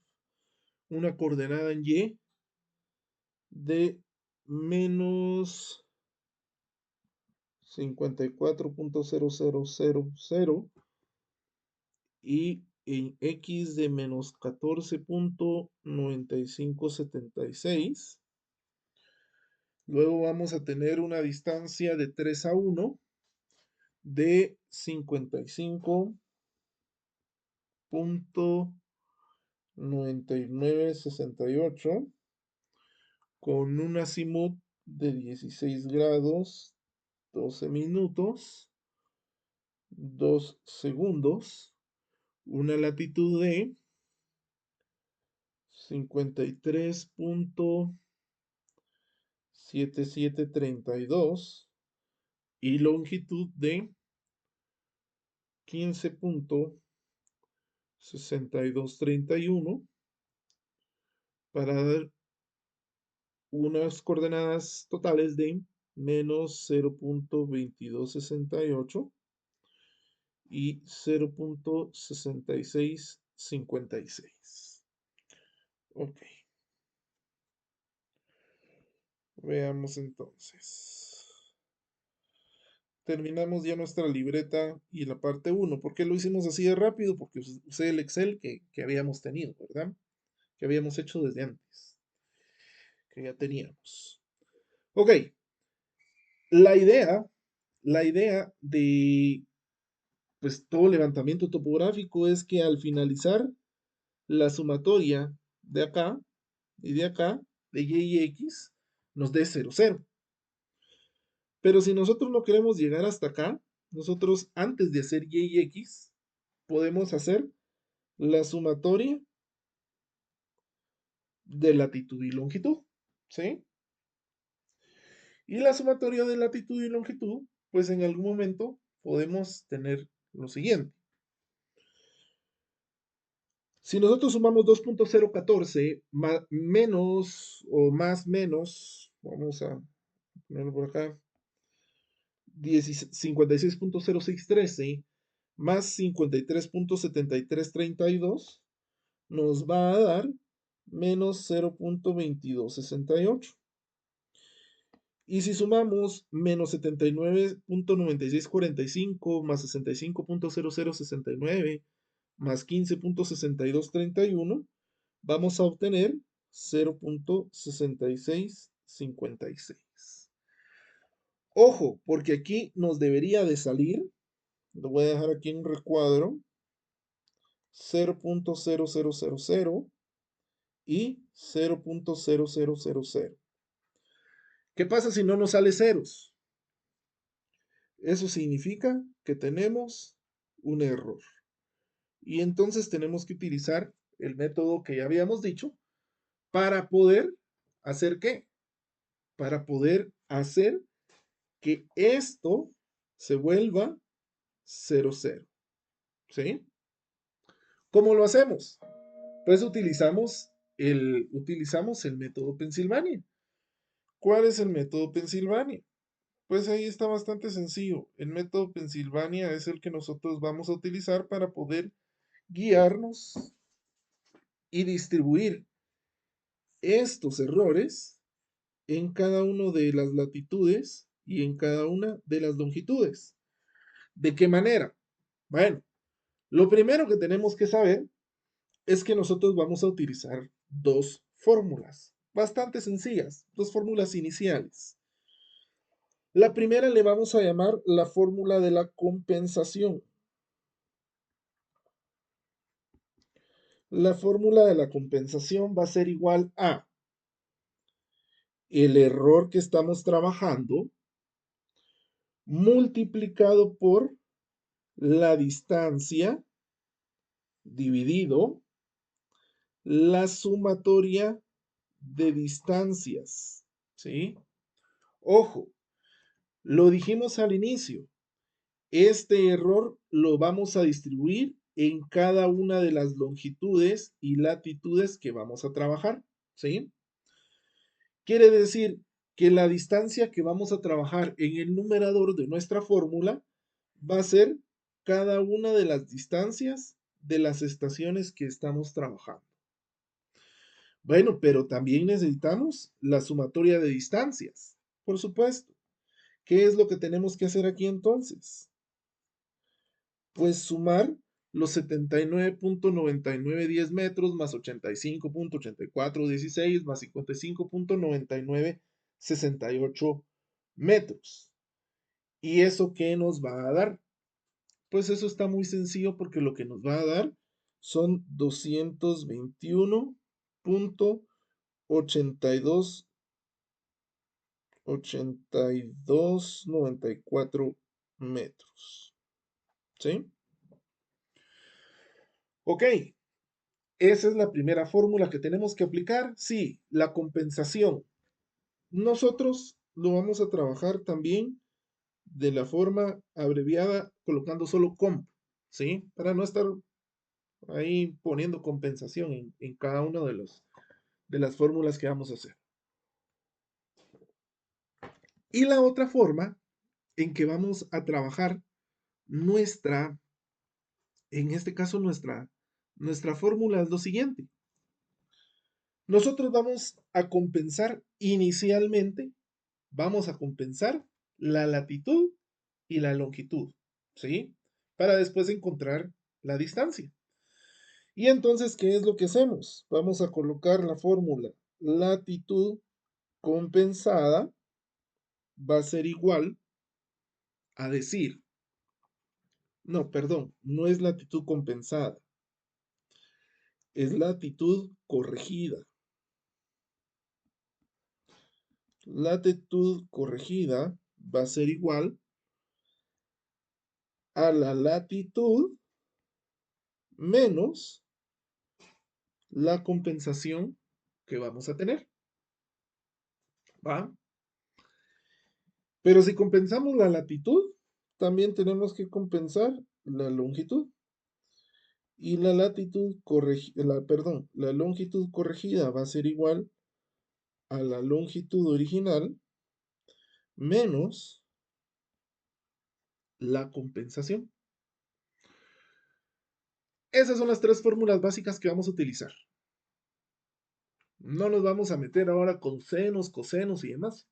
una coordenada en Y de menos 54,0000 y en X de menos 14,9576. Luego vamos a tener una distancia de 3 a 1 de 55,9968 con un azimut de 16 grados, 12 minutos, 2 segundos, una latitud de 53,7732 y longitud de 15,6231 para dar unas coordenadas totales de menos 0,2268 y 0,6656. Ok, veamos entonces. Terminamos ya nuestra libreta y la parte uno. ¿Por qué lo hicimos así de rápido? Porque usé el Excel que habíamos tenido, ¿verdad? Que habíamos hecho desde antes, que ya teníamos. Ok, la idea, la idea de pues todo levantamiento topográfico es que al finalizar la sumatoria de acá y de acá, de y x, nos dé 0, 0. Pero si nosotros no queremos llegar hasta acá, nosotros antes de hacer y x, podemos hacer la sumatoria de latitud y longitud, ¿sí? Y la sumatoria de latitud y longitud, pues en algún momento podemos tener lo siguiente. Si nosotros sumamos 2,014 menos o más menos, vamos a ponerlo por acá, 56,0613 más 53,7332 nos va a dar menos 0,2268. Y si sumamos menos 79,9645 más 65,0069 más 15,6231, vamos a obtener 0,6656. Ojo, porque aquí nos debería de salir, lo voy a dejar aquí en un recuadro, 0,0000 y 0,0000. ¿Qué pasa si no nos sale ceros? Eso significa que tenemos un error. Y entonces tenemos que utilizar el método que ya habíamos dicho para poder hacer qué? Para poder hacer que esto se vuelva 0, 0. ¿Sí? ¿Cómo lo hacemos? Pues utilizamos el método Pensilvania. ¿Cuál es el método Pensilvania? Pues ahí está bastante sencillo. El método Pensilvania es el que nosotros vamos a utilizar para poder guiarnos y distribuir estos errores en cada una de las latitudes y en cada una de las longitudes. ¿De qué manera? Bueno, lo primero que tenemos que saber es que nosotros vamos a utilizar dos fórmulas bastante sencillas, dos fórmulas iniciales. La primera le vamos a llamar la fórmula de la compensación. La fórmula de la compensación va a ser igual a el error que estamos trabajando multiplicado por la distancia dividido la sumatoria de distancias. ¿Sí? Ojo, lo dijimos al inicio. Este error lo vamos a distribuir en cada una de las longitudes y latitudes que vamos a trabajar, ¿sí? Quiere decir que la distancia que vamos a trabajar en el numerador de nuestra fórmula va a ser cada una de las distancias de las estaciones que estamos trabajando. Bueno, pero también necesitamos la sumatoria de distancias, por supuesto. ¿Qué es lo que tenemos que hacer aquí entonces? Pues sumar los 79.9910 metros más 85.8416 más 55.9968 metros. ¿Y eso qué nos va a dar? Pues eso está muy sencillo porque lo que nos va a dar son 221.8294 metros. ¿Sí? Ok, esa es la primera fórmula que tenemos que aplicar. Sí, la compensación. Nosotros lo vamos a trabajar también de la forma abreviada colocando solo comp, ¿sí? Para no estar ahí poniendo compensación en cada una de las fórmulas que vamos a hacer. Y la otra forma en que vamos a trabajar nuestra, en este caso nuestra fórmula es lo siguiente. Nosotros vamos a compensar inicialmente, vamos a compensar la latitud y la longitud, ¿sí? Para después encontrar la distancia. Y entonces, ¿qué es lo que hacemos? Vamos a colocar la fórmula latitud compensada va a ser igual a decir, no, perdón, no es latitud compensada, es latitud corregida. Latitud corregida va a ser igual a la latitud menos la compensación que vamos a tener. ¿Va? Pero si compensamos la latitud, también tenemos que compensar la longitud. Y la latitud corregida, perdón, la longitud corregida va a ser igual a la longitud original menos la compensación. Esas son las tres fórmulas básicas que vamos a utilizar. No nos vamos a meter ahora con senos, cosenos y demás.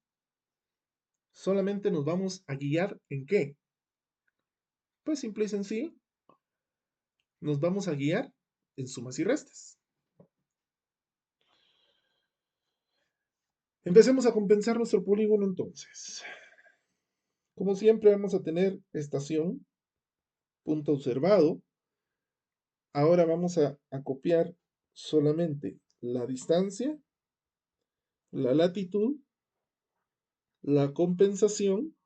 Solamente nos vamos a guiar en qué. Pues simple y sencillo, nos vamos a guiar en sumas y restas. Empecemos a compensar nuestro polígono entonces. Como siempre vamos a tener estación, punto observado. Ahora vamos a copiar solamente la distancia, la latitud, la compensación.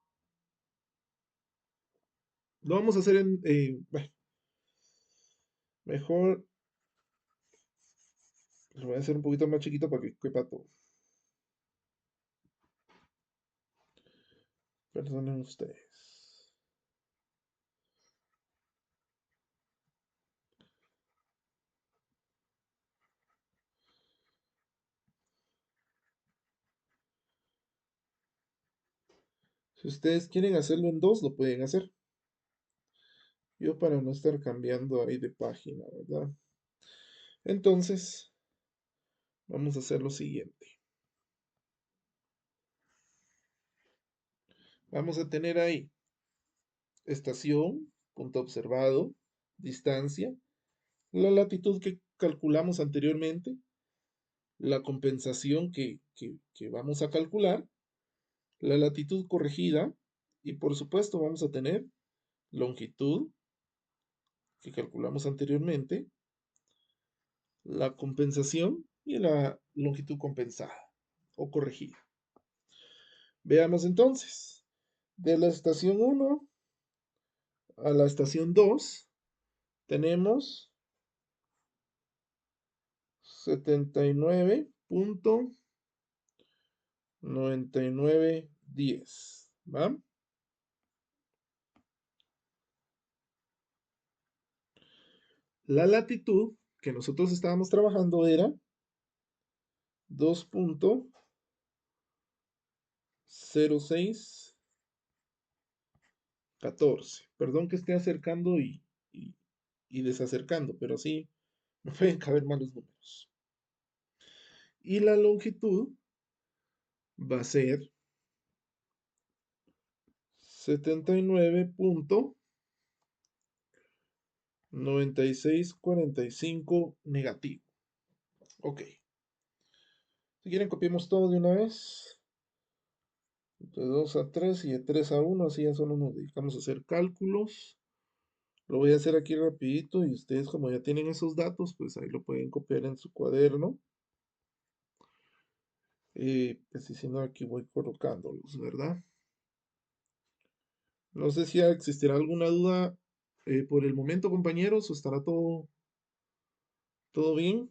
Lo vamos a hacer bueno, mejor lo voy a hacer un poquito más chiquito para que quepa todo. Perdonen ustedes. Si ustedes quieren hacerlo en dos, lo pueden hacer. Yo para no estar cambiando ahí de página, ¿verdad? Entonces, vamos a hacer lo siguiente. Vamos a tener ahí estación, punto observado, distancia, la latitud que calculamos anteriormente, la compensación que vamos a calcular, la latitud corregida y por supuesto vamos a tener longitud que calculamos anteriormente, la compensación y la longitud compensada o corregida. Veamos entonces, de la estación 1 a la estación 2 tenemos 79.9910, ¿va? La latitud que nosotros estábamos trabajando era 2.0614. Perdón que esté acercando y- y desacercando, pero así no pueden caber malos números. Y la longitud va a ser 79.9645 negativo. Ok. Si quieren, copiemos todo de una vez. De 2 a 3 y de 3 a 1, así ya solo nos dedicamos a hacer cálculos. Lo voy a hacer aquí rapidito y ustedes como ya tienen esos datos, pues ahí lo pueden copiar en su cuaderno. Pues y si no, aquí voy colocándolos, ¿verdad? No sé si existirá alguna duda por el momento, compañeros, o estará todo bien.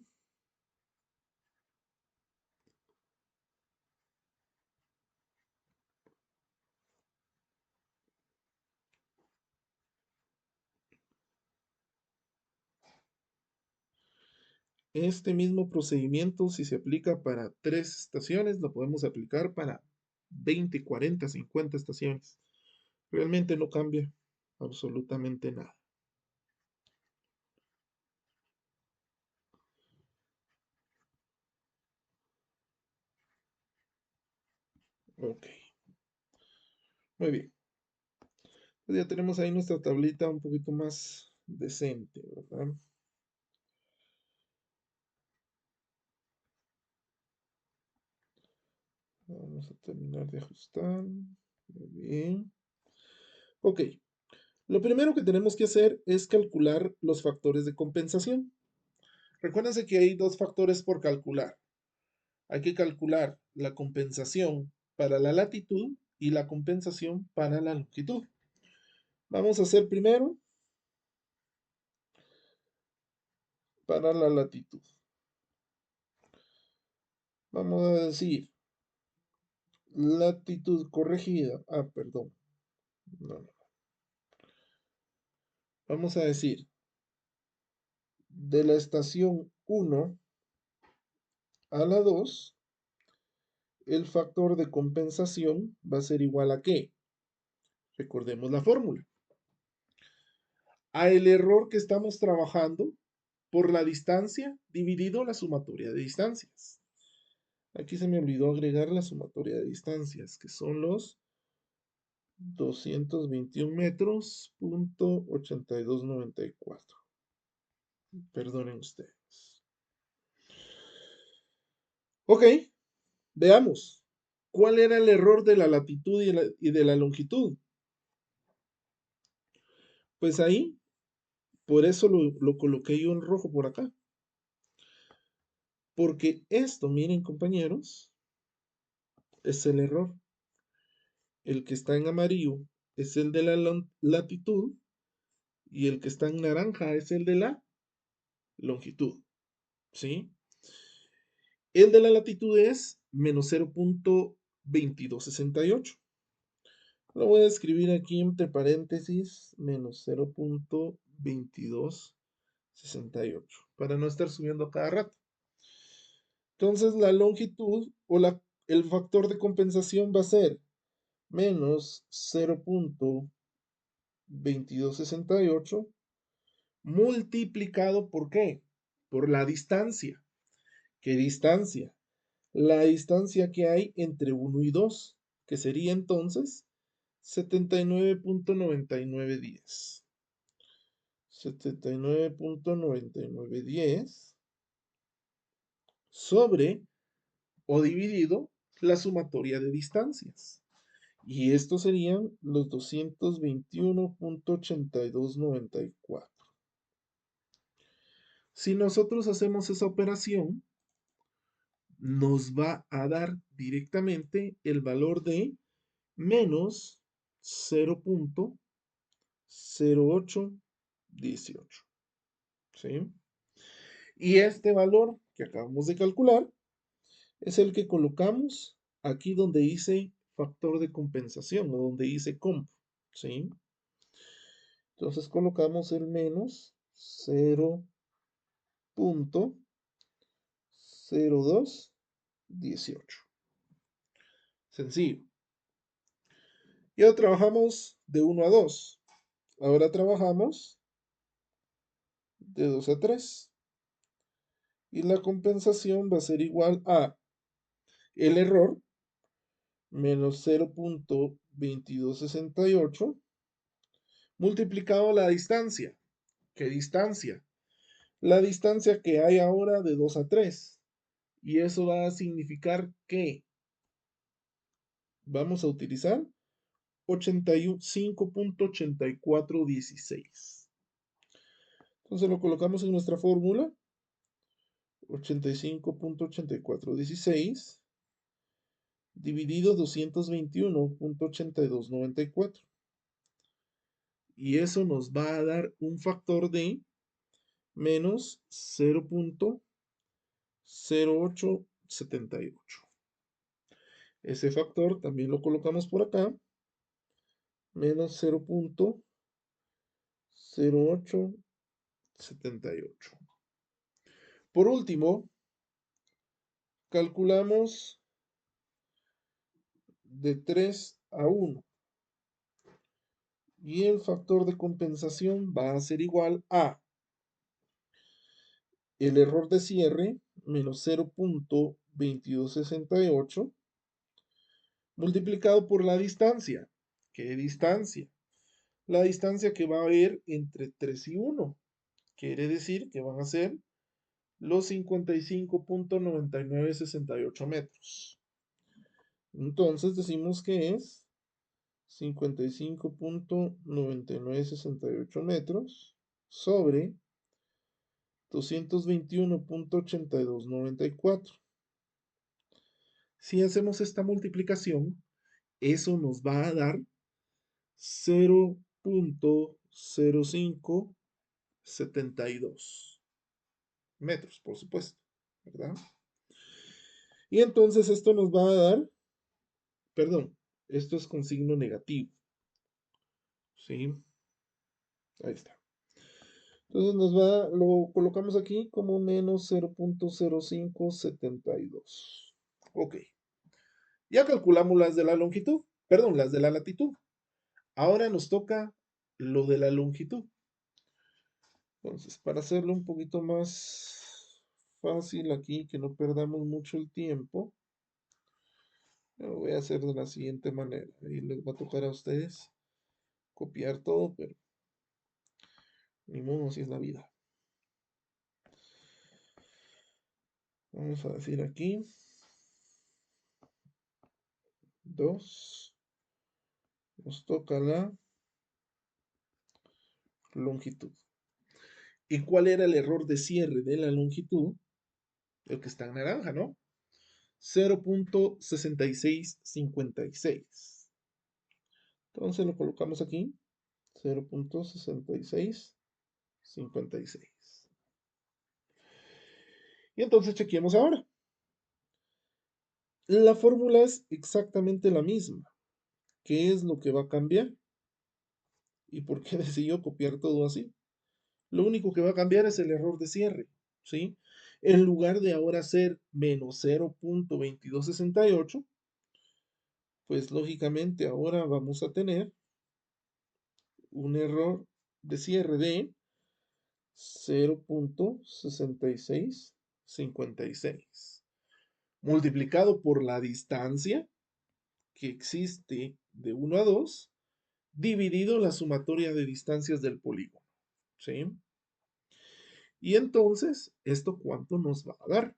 Este mismo procedimiento, si se aplica para 3 estaciones, lo podemos aplicar para 20, 40, 50 estaciones. Realmente no cambia absolutamente nada. Ok, muy bien. Pues ya tenemos ahí nuestra tablita un poquito más decente, ¿verdad? Vamos a terminar de ajustar. Muy bien. Ok, lo primero que tenemos que hacer es calcular los factores de compensación. Recuérdense que hay dos factores por calcular. Hay que calcular la compensación para la latitud y la compensación para la longitud. Vamos a hacer primero para la latitud. Vamos a decir latitud corregida. Ah, perdón. No, no. Vamos a decir de la estación 1 a la 2, el factor de compensación va a ser igual a ¿qué? Recordemos la fórmula. A el error que estamos trabajando por la distancia dividido la sumatoria de distancias. Aquí se me olvidó agregar la sumatoria de distancias, que son los 221 metros, punto 8294. Perdonen ustedes. Ok, veamos. ¿Cuál era el error de la latitud y de la longitud? Pues ahí, por eso lo coloqué yo en rojo por acá. Porque esto, miren compañeros, es el error. El que está en amarillo es el de la latitud y el que está en naranja es el de la longitud. ¿Sí? El de la latitud es menos 0.2268. Lo voy a escribir aquí entre paréntesis, menos 0.2268, para no estar subiendo cada rato. Entonces la longitud o el factor de compensación va a ser menos 0.2268 multiplicado por ¿qué? Por la distancia. ¿Qué distancia? La distancia que hay entre 1 y 2, que sería entonces 79.9910. 79.9910 sobre o dividido la sumatoria de distancias. Y estos serían los 221.8294. Si nosotros hacemos esa operación, nos va a dar directamente el valor de menos 0.0818. ¿Sí? Y este valor que acabamos de calcular es el que colocamos aquí donde dice factor de compensación o donde dice comp. ¿Sí? Entonces colocamos el menos 0.0218. Sencillo. Ya trabajamos de 1 a 2. Ahora trabajamos de 2 a 3. Y la compensación va a ser igual a el error menos 0.2268 multiplicado la distancia. ¿Qué distancia? La distancia que hay ahora de 2 a 3. Y eso va a significar que vamos a utilizar 85.8416. Entonces lo colocamos en nuestra fórmula. 85.8416 dividido 221.8294. Y eso nos va a dar un factor de menos 0.0878. Ese factor también lo colocamos por acá. Menos 0.0878. Por último, calculamos de 3 a 1. Y el factor de compensación va a ser igual a el error de cierre menos 0.2268 multiplicado por la distancia. ¿Qué distancia? La distancia que va a haber entre 3 y 1. Quiere decir que van a ser los 55.9968 metros. Entonces decimos que es 55.9968 metros sobre 221.8294. Si hacemos esta multiplicación, eso nos va a dar 0.0572 metros, por supuesto, ¿verdad? Y entonces esto nos va a dar, perdón, esto es con signo negativo, ¿sí? Ahí está. Entonces lo colocamos aquí como menos 0.0572. Ok. Ya calculamos las de la longitud, perdón, las de la latitud. Ahora nos toca lo de la longitud. Entonces, para hacerlo un poquito más fácil aquí, que no perdamos mucho el tiempo, lo voy a hacer de la siguiente manera. Ahí les va a tocar a ustedes copiar todo, pero ni modo, así es la vida. Vamos a decir aquí 2. Nos toca la longitud. ¿Y cuál era el error de cierre de la longitud? El que está en naranja, ¿no? 0.6656. Entonces lo colocamos aquí. 0.6656. Y entonces chequeemos ahora. La fórmula es exactamente la misma. ¿Qué es lo que va a cambiar? ¿Y por qué decidió copiar todo así? Lo único que va a cambiar es el error de cierre, ¿sí? En lugar de ahora ser menos 0.2268, pues lógicamente ahora vamos a tener un error de cierre de 0.6656 multiplicado por la distancia que existe de 1 a 2 dividido la sumatoria de distancias del polígono, ¿sí? Y entonces, ¿esto cuánto nos va a dar?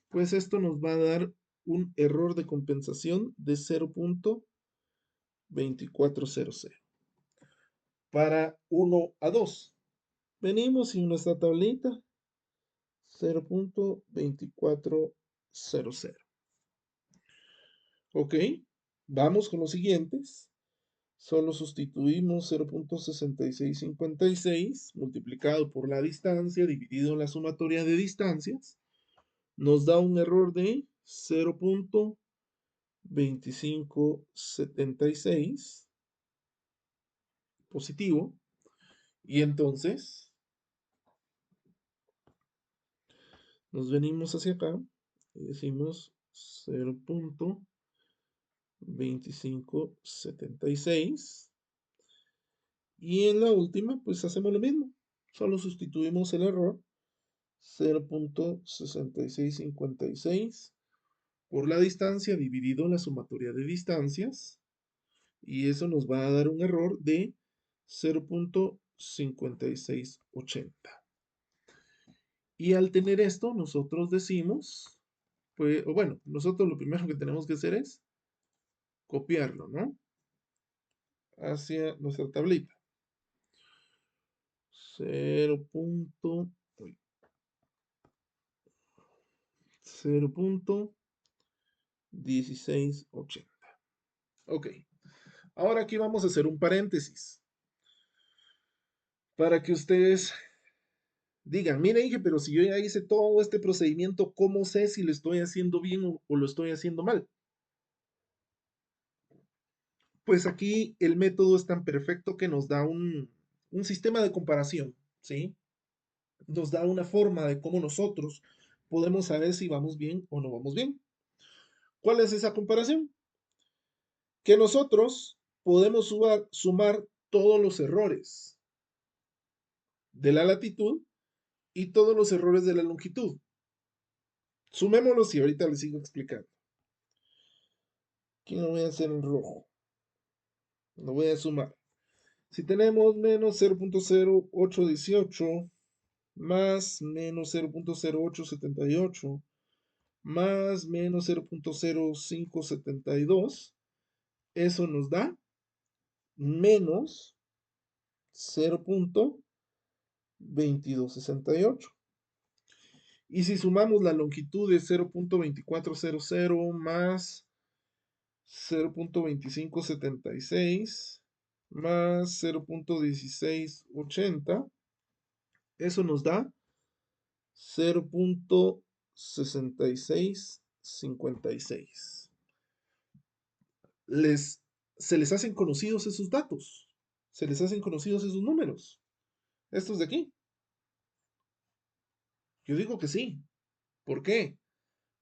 Pues esto nos va a dar un error de compensación de 0.2400 para 1 a 2. Venimos en nuestra tablita 0.2400. Ok, vamos con los siguientes. Solo sustituimos 0.6656 multiplicado por la distancia dividido en la sumatoria de distancias. Nos da un error de 0.2576 positivo. Y entonces Nos venimos hacia acá y decimos 0.2576. Y en la última, pues hacemos lo mismo. Solo sustituimos el error 0.6656 por la distancia dividido la sumatoria de distancias. Y eso nos va a dar un error de 0.5680. Y al tener esto, nosotros decimos, pues, o bueno, nosotros lo primero que tenemos que hacer es copiarlo, ¿no? Hacia nuestra tablita. 0.1680. Ok. Ahora aquí vamos a hacer un paréntesis para que ustedes digan, mire, dije, pero si yo ya hice todo este procedimiento, ¿cómo sé si lo estoy haciendo bien o lo estoy haciendo mal? Pues aquí el método es tan perfecto que nos da un sistema de comparación, ¿sí? Nos da una forma de cómo nosotros podemos saber si vamos bien o no vamos bien. ¿Cuál es esa comparación? Que nosotros podemos sumar todos los errores de la latitud y todos los errores de la longitud. Sumémoslos y ahorita les sigo explicando. Aquí lo voy a hacer en rojo. Lo voy a sumar. Si tenemos menos 0.0818 más menos 0.0878 más menos 0.0572, eso nos da menos 0.2268. Y si sumamos la longitud de 0.2400 más 0.2576 más 0.1680, eso nos da 0.6656. Se les hacen conocidos esos datos, se les hacen conocidos esos números, estos de aquí. Yo digo que sí. ¿Por qué?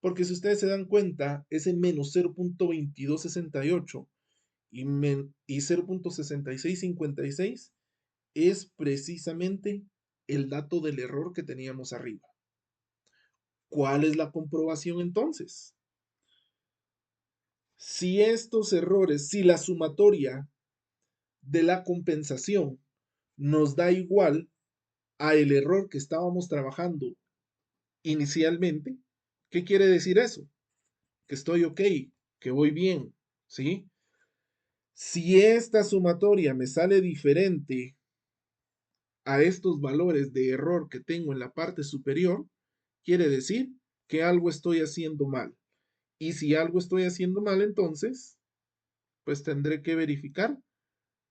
Porque si ustedes se dan cuenta, ese menos 0.2268 y 0.6656 es precisamente el dato del error que teníamos arriba. ¿Cuál es la comprobación entonces? Si estos errores, si la sumatoria de la compensación nos da igual a el error que estábamos trabajando inicialmente, ¿qué quiere decir eso? Que estoy ok, que voy bien, ¿sí? Si esta sumatoria me sale diferente a estos valores de error que tengo en la parte superior, quiere decir que algo estoy haciendo mal. Y si algo estoy haciendo mal, entonces, pues tendré que verificar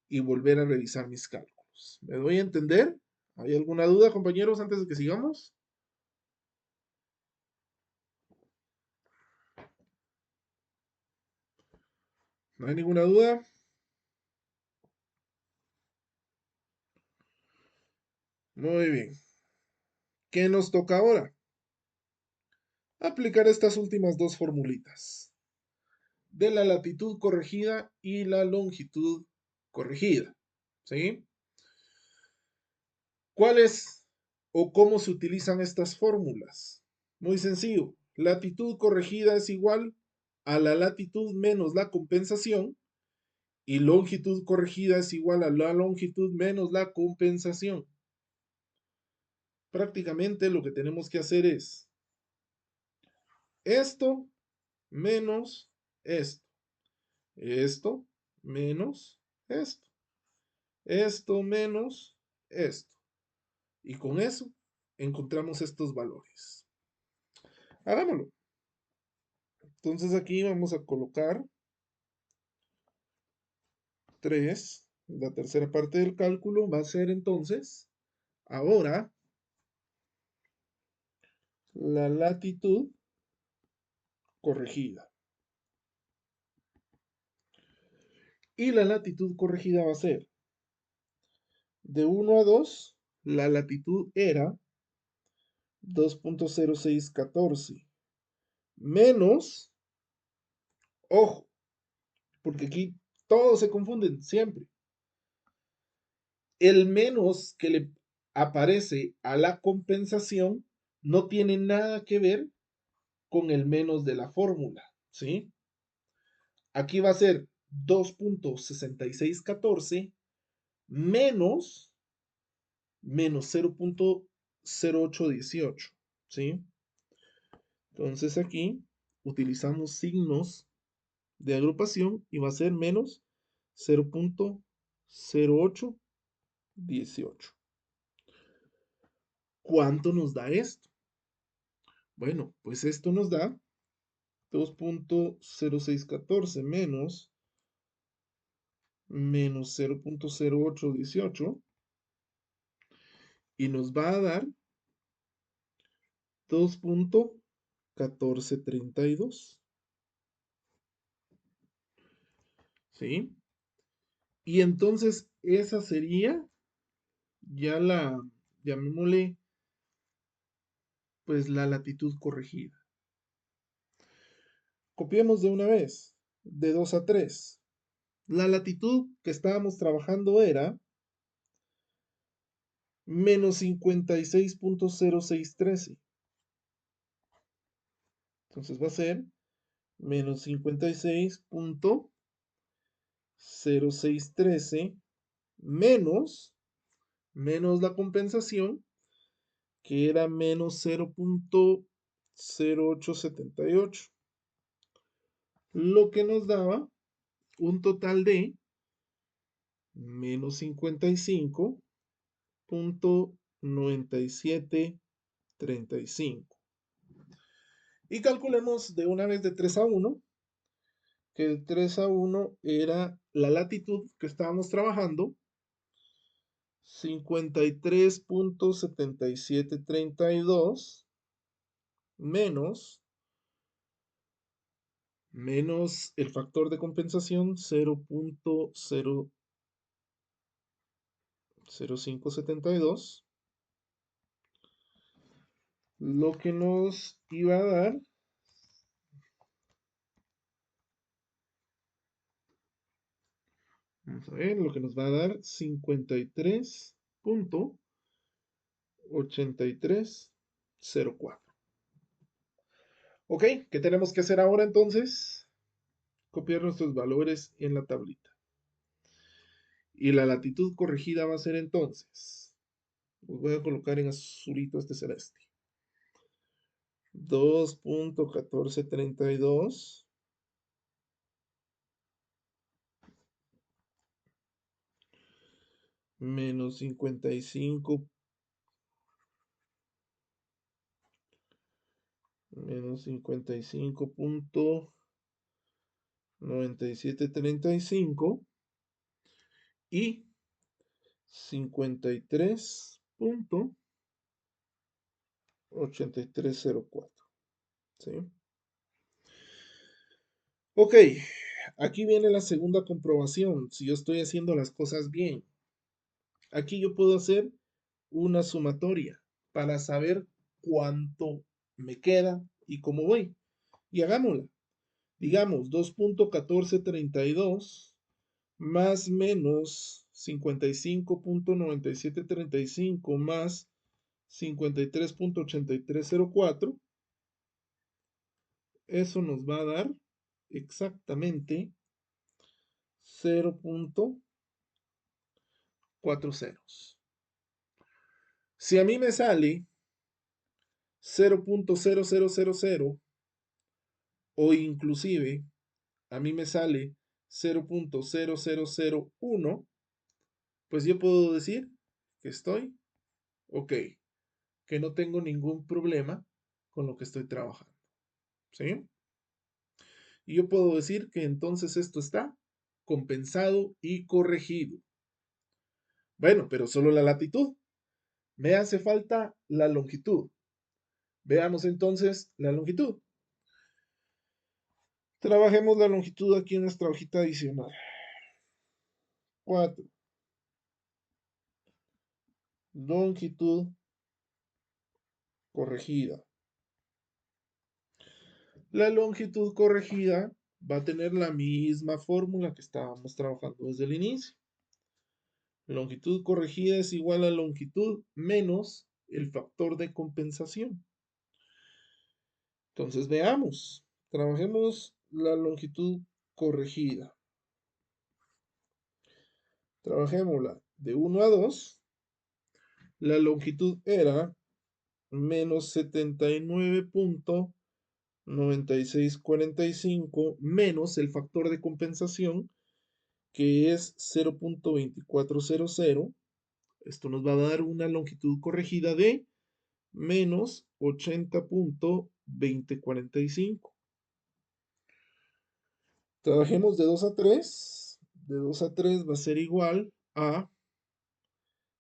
y volver a revisar mis cálculos. ¿Me doy a entender? ¿Hay alguna duda, compañeros, antes de que sigamos? ¿No hay ninguna duda? Muy bien. ¿Qué nos toca ahora? Aplicar estas últimas dos formulitas de la latitud corregida y la longitud corregida. ¿Sí? ¿Cuáles o cómo se utilizan estas fórmulas? Muy sencillo. Latitud corregida es igual a la latitud menos la compensación y longitud corregida es igual a la longitud menos la compensación. Prácticamente lo que tenemos que hacer es esto menos esto, esto menos esto, esto menos esto. Y con eso encontramos estos valores. Hagámoslo. Entonces aquí vamos a colocar 3. La tercera parte del cálculo va a ser entonces, ahora, la latitud corregida. Y la latitud corregida va a ser de 1 a 2, la latitud era 2.0614 menos, ojo, porque aquí todos se confunden siempre. El menos que le aparece a la compensación no tiene nada que ver con el menos de la fórmula, ¿sí? Aquí va a ser 2.6614 menos 0.0818, ¿sí? Entonces aquí utilizamos signos de agrupación y va a ser menos 0.0818. ¿Cuánto nos da esto? Bueno, pues esto nos da 2.0614 menos 0.0818 y nos va a dar 2.1432. ¿Sí? Y entonces esa sería ya la, llamémosle, pues la latitud corregida. Copiemos de una vez, de 2 a 3. La latitud que estábamos trabajando era menos 56.0613. Entonces va a ser menos 56.0613 menos la compensación, que era menos 0.0878, lo que nos daba un total de menos 55.9735. Y calculemos de una vez de 3 a 1, que de 3 a 1 era la latitud que estábamos trabajando, 53.7732 menos el factor de compensación 0.0572, lo que nos iba a dar, vamos a ver, lo que nos va a dar 53.8304. Ok, ¿qué tenemos que hacer ahora entonces? Copiar nuestros valores en la tablita. Y la latitud corregida va a ser entonces, los voy a colocar en azulito este celeste. 2.1432 menos 55 menos 55.9735 y 53.8304. ¿Sí? Ok, aquí viene la segunda comprobación, si yo estoy haciendo las cosas bien. Aquí yo puedo hacer una sumatoria para saber cuánto me queda y cómo voy. Y hagámosla. Digamos, 2.1432 más menos 55.9735 más 53.8304. Eso nos va a dar exactamente 0.4 ceros. Si a mí me sale 0.0000 o inclusive a mí me sale 0.0001, pues yo puedo decir que estoy ok, que no tengo ningún problema con lo que estoy trabajando. ¿Sí? Y yo puedo decir que entonces esto está compensado y corregido. Bueno, pero solo la latitud. Me hace falta la longitud. Veamos entonces la longitud. Trabajemos la longitud aquí en nuestra hojita adicional. 4. Longitud corregida. La longitud corregida va a tener la misma fórmula que estábamos trabajando desde el inicio. Longitud corregida es igual a longitud menos el factor de compensación. Entonces veamos, trabajemos la longitud corregida. Trabajémosla de 1 a 2. La longitud era menos 79.9645 menos el factor de compensación, que es 0.2400. Esto nos va a dar una longitud corregida de menos 80.2045. Trabajemos de 2 a 3. De 2 a 3 va a ser igual a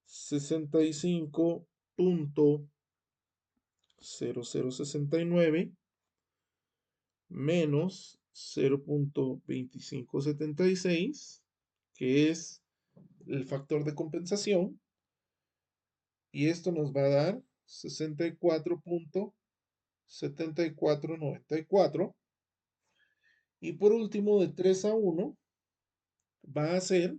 65.0069 menos 0.2576, que es el factor de compensación, y esto nos va a dar 64.7494. Y por último, de 3 a 1 va a ser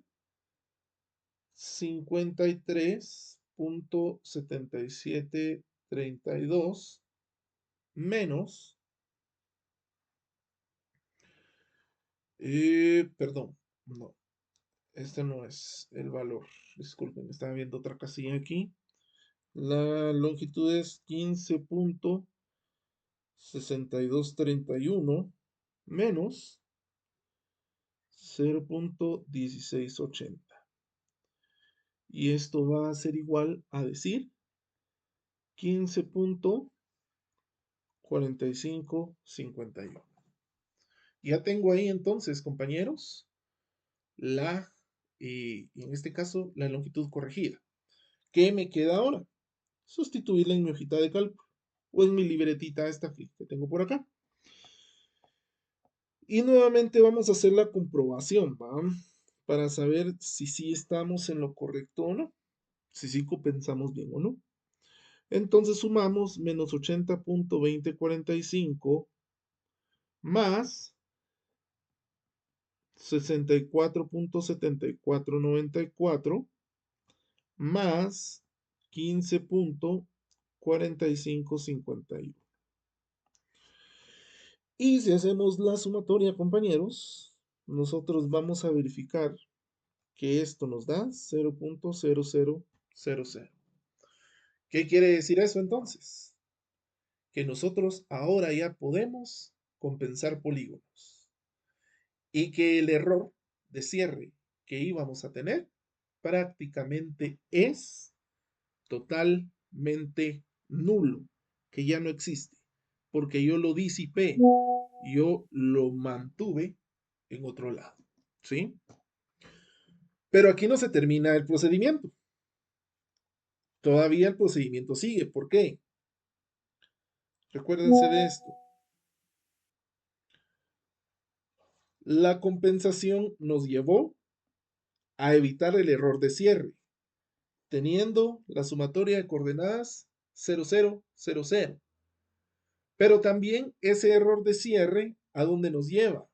53.7732 menos, perdón, no, este no es el valor. Disculpen, estaba viendo otra casilla aquí. La longitud es 15.6231 menos 0.1680. Y esto va a ser igual a decir 15.4551. Ya tengo ahí entonces, compañeros, en este caso, la longitud corregida. ¿Qué me queda ahora? Sustituirla en mi hojita de cálculo o en mi libretita esta que tengo por acá. Y nuevamente vamos a hacer la comprobación, ¿va? Para saber si sí estamos en lo correcto o no, si sí pensamos bien o no. Entonces sumamos menos 80.2045 más 64.7494 más 15.4551. Y si hacemos la sumatoria, compañeros, nosotros vamos a verificar que esto nos da 0.0000. ¿Qué quiere decir eso entonces? Que nosotros ahora ya podemos compensar polígonos y que el error de cierre que íbamos a tener prácticamente es totalmente nulo, que ya no existe, porque yo lo disipé, yo lo mantuve en otro lado, ¿sí? Pero aquí no se termina el procedimiento. Todavía el procedimiento sigue. ¿Por qué? Recuérdense de esto. La compensación nos llevó a evitar el error de cierre, teniendo la sumatoria de coordenadas 0000. Pero también ese error de cierre, ¿a dónde nos lleva?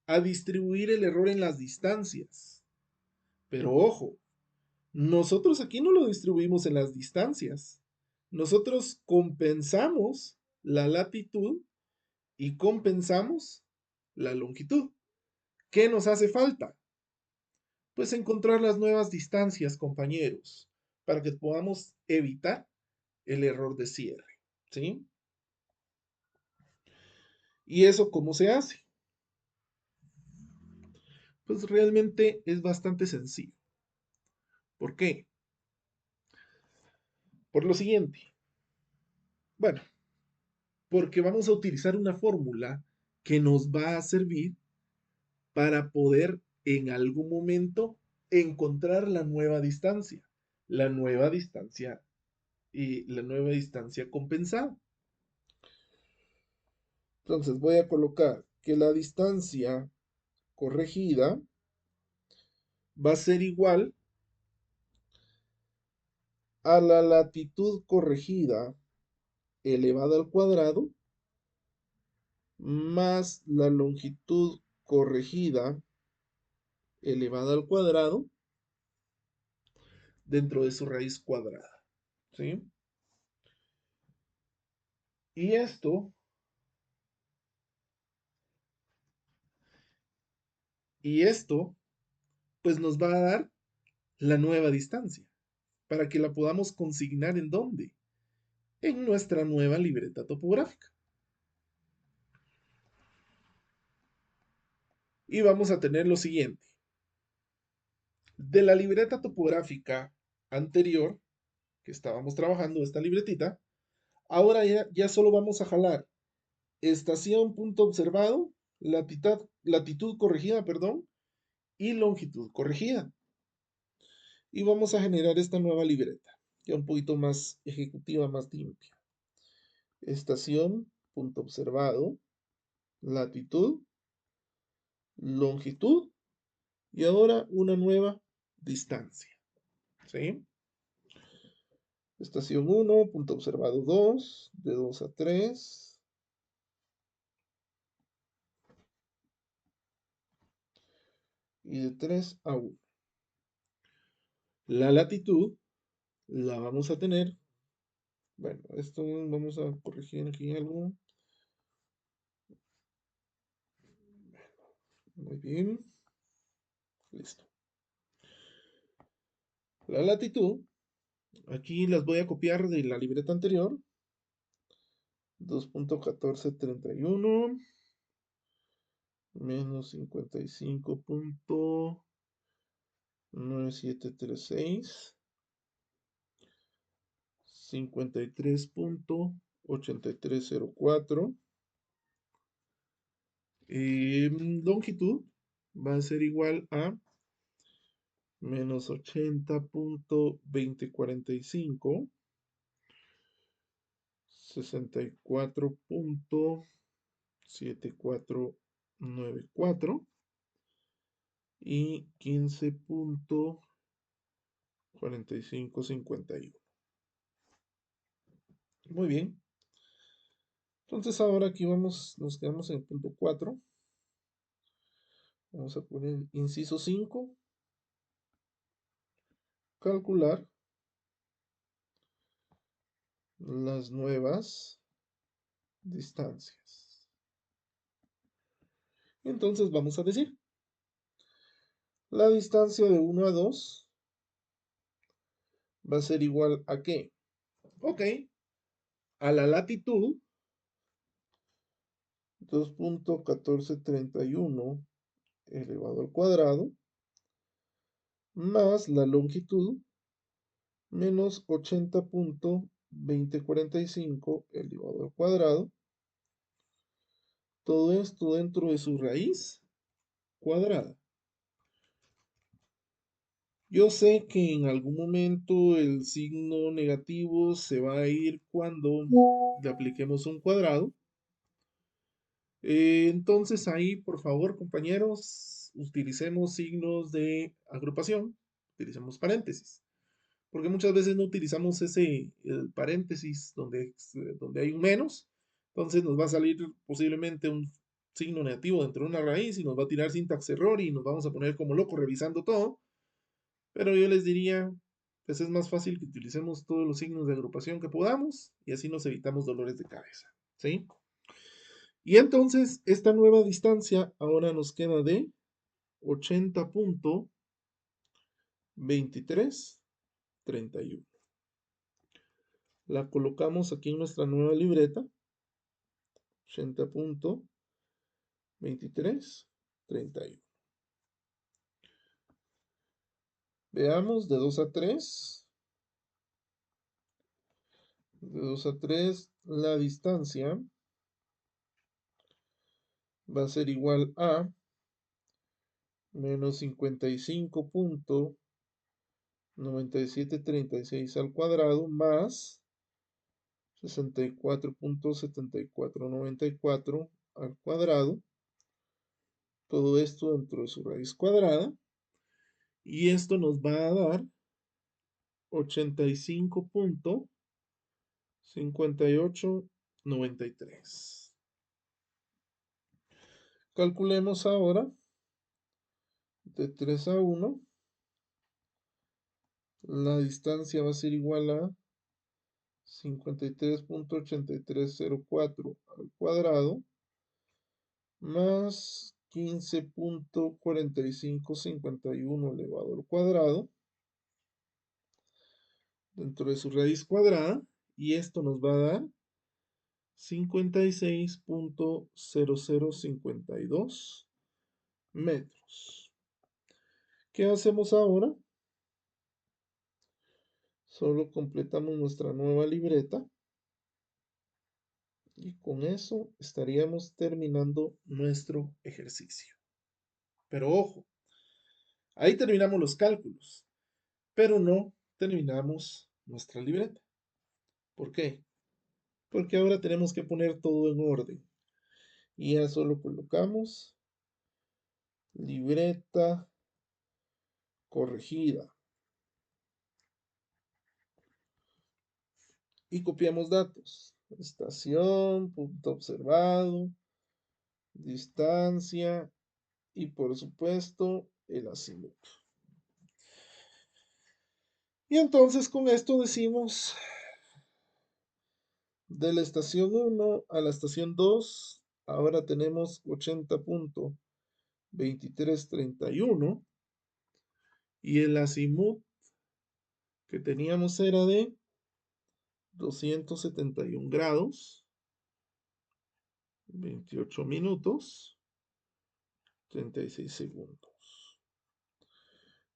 A distribuir el error en las distancias. Pero ojo, nosotros aquí no lo distribuimos en las distancias. Nosotros compensamos la latitud y compensamos la longitud. ¿Qué nos hace falta? Pues encontrar las nuevas distancias, compañeros, para que podamos evitar el error de cierre. ¿Sí? ¿Y eso cómo se hace? Pues realmente es bastante sencillo. ¿Por qué? Por lo siguiente. Bueno, porque vamos a utilizar una fórmula que nos va a servir para poder en algún momento encontrar la nueva distancia y la nueva distancia compensada. Entonces voy a colocar que la distancia corregida va a ser igual a la latitud corregida elevado al cuadrado más la longitud corregida elevada al cuadrado dentro de su raíz cuadrada. ¿Sí? Y esto, pues nos va a dar la nueva distancia, para que la podamos consignar en dónde, en nuestra nueva libreta topográfica. Y vamos a tener lo siguiente. De la libreta topográfica anterior, que estábamos trabajando, esta libretita, ahora ya solo vamos a jalar estación punto observado, latitud corregida, perdón, y longitud corregida. Y vamos a generar esta nueva libreta, ya un poquito más ejecutiva, más limpia. Estación, punto observado, latitud, longitud y ahora una nueva distancia. ¿Sí? Estación 1, punto observado 2, de 2 a 3. Y de 3 a 1. La latitud la vamos a tener. Bueno, esto vamos a corregir aquí algo. Muy bien. Listo. La latitud, aquí las voy a copiar de la libreta anterior. 2.1431 menos 55.9736 53.8304. Longitud va a ser igual a menos 80.2045 64.7494 y 15.4551. Muy bien. Entonces ahora aquí nos quedamos en el punto 4. Vamos a poner inciso 5. Calcular las nuevas distancias. Entonces vamos a decir, la distancia de 1 a 2 va a ser igual a ¿qué? Ok, a la latitud 2.1431 elevado al cuadrado más la longitud menos 80.2045 elevado al cuadrado. Todo esto dentro de su raíz cuadrada. Yo sé que en algún momento el signo negativo se va a ir cuando le apliquemos un cuadrado. Entonces ahí, por favor, compañeros, utilicemos signos de agrupación, utilicemos paréntesis, porque muchas veces no utilizamos el paréntesis donde hay un menos, entonces nos va a salir posiblemente un signo negativo dentro de una raíz y nos va a tirar sintax error y nos vamos a poner como locos revisando todo. Pero yo les diría, pues es más fácil que utilicemos todos los signos de agrupación que podamos y así nos evitamos dolores de cabeza. ¿Sí? Y entonces esta nueva distancia ahora nos queda de 80.2331. La colocamos aquí en nuestra nueva libreta. 80.2331. Veamos de 2 a 3. De 2 a 3 la distancia va a ser igual a menos 55.9736 al cuadrado más 64.7494 al cuadrado. Todo esto dentro de su raíz cuadrada. Y esto nos va a dar 85.9736 58,93. Calculemos ahora de 3 a 1. La distancia va a ser igual a 53,8304 al cuadrado más 15,4551 elevado al cuadrado dentro de su raíz cuadrada, y esto nos va a dar 56,0052 metros. ¿Qué hacemos ahora? Solo completamos nuestra nueva libreta y con eso estaríamos terminando nuestro ejercicio. Pero ojo, ahí terminamos los cálculos, pero no terminamos nuestra libreta. ¿Por qué? Porque ahora tenemos que poner todo en orden. Y ya solo colocamos libreta corregida. Y copiamos datos. Estación, punto observado, distancia y por supuesto el azimut. Y entonces con esto decimos de la estación 1 a la estación 2, ahora tenemos 80,2331 y el azimut que teníamos era de 271 grados, 28 minutos, 36 segundos.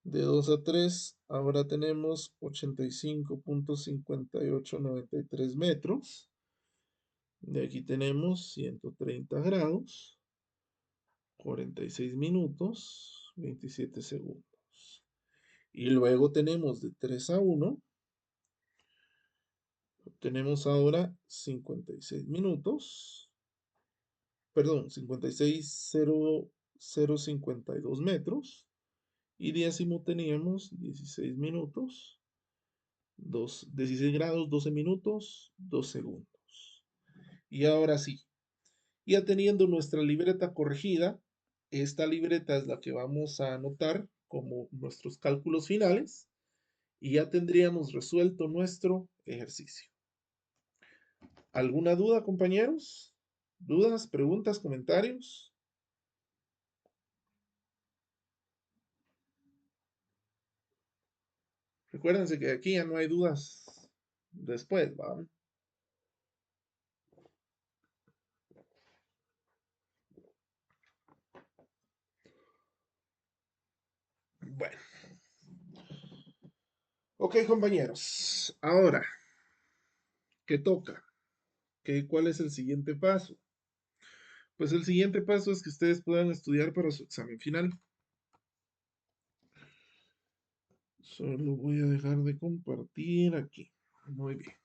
De 2 a 3, ahora tenemos 85,5893 metros. De aquí tenemos 130 grados, 46 minutos, 27 segundos. Y luego tenemos de 3 a 1, tenemos ahora 56 minutos, perdón, 56,0052 metros. Y décimo teníamos 16 minutos, 16 grados, 12 minutos, 2 segundos. Y ahora sí, ya teniendo nuestra libreta corregida, esta libreta es la que vamos a anotar como nuestros cálculos finales y ya tendríamos resuelto nuestro ejercicio. ¿Alguna duda, compañeros? ¿Dudas, preguntas, comentarios? Recuérdense que aquí ya no hay dudas después, ¿va? Bueno, ok, compañeros. Ahora, ¿qué toca? ¿Cuál es el siguiente paso? Pues el siguiente paso es que ustedes puedan estudiar para su examen final. Solo voy a dejar de compartir aquí. Muy bien.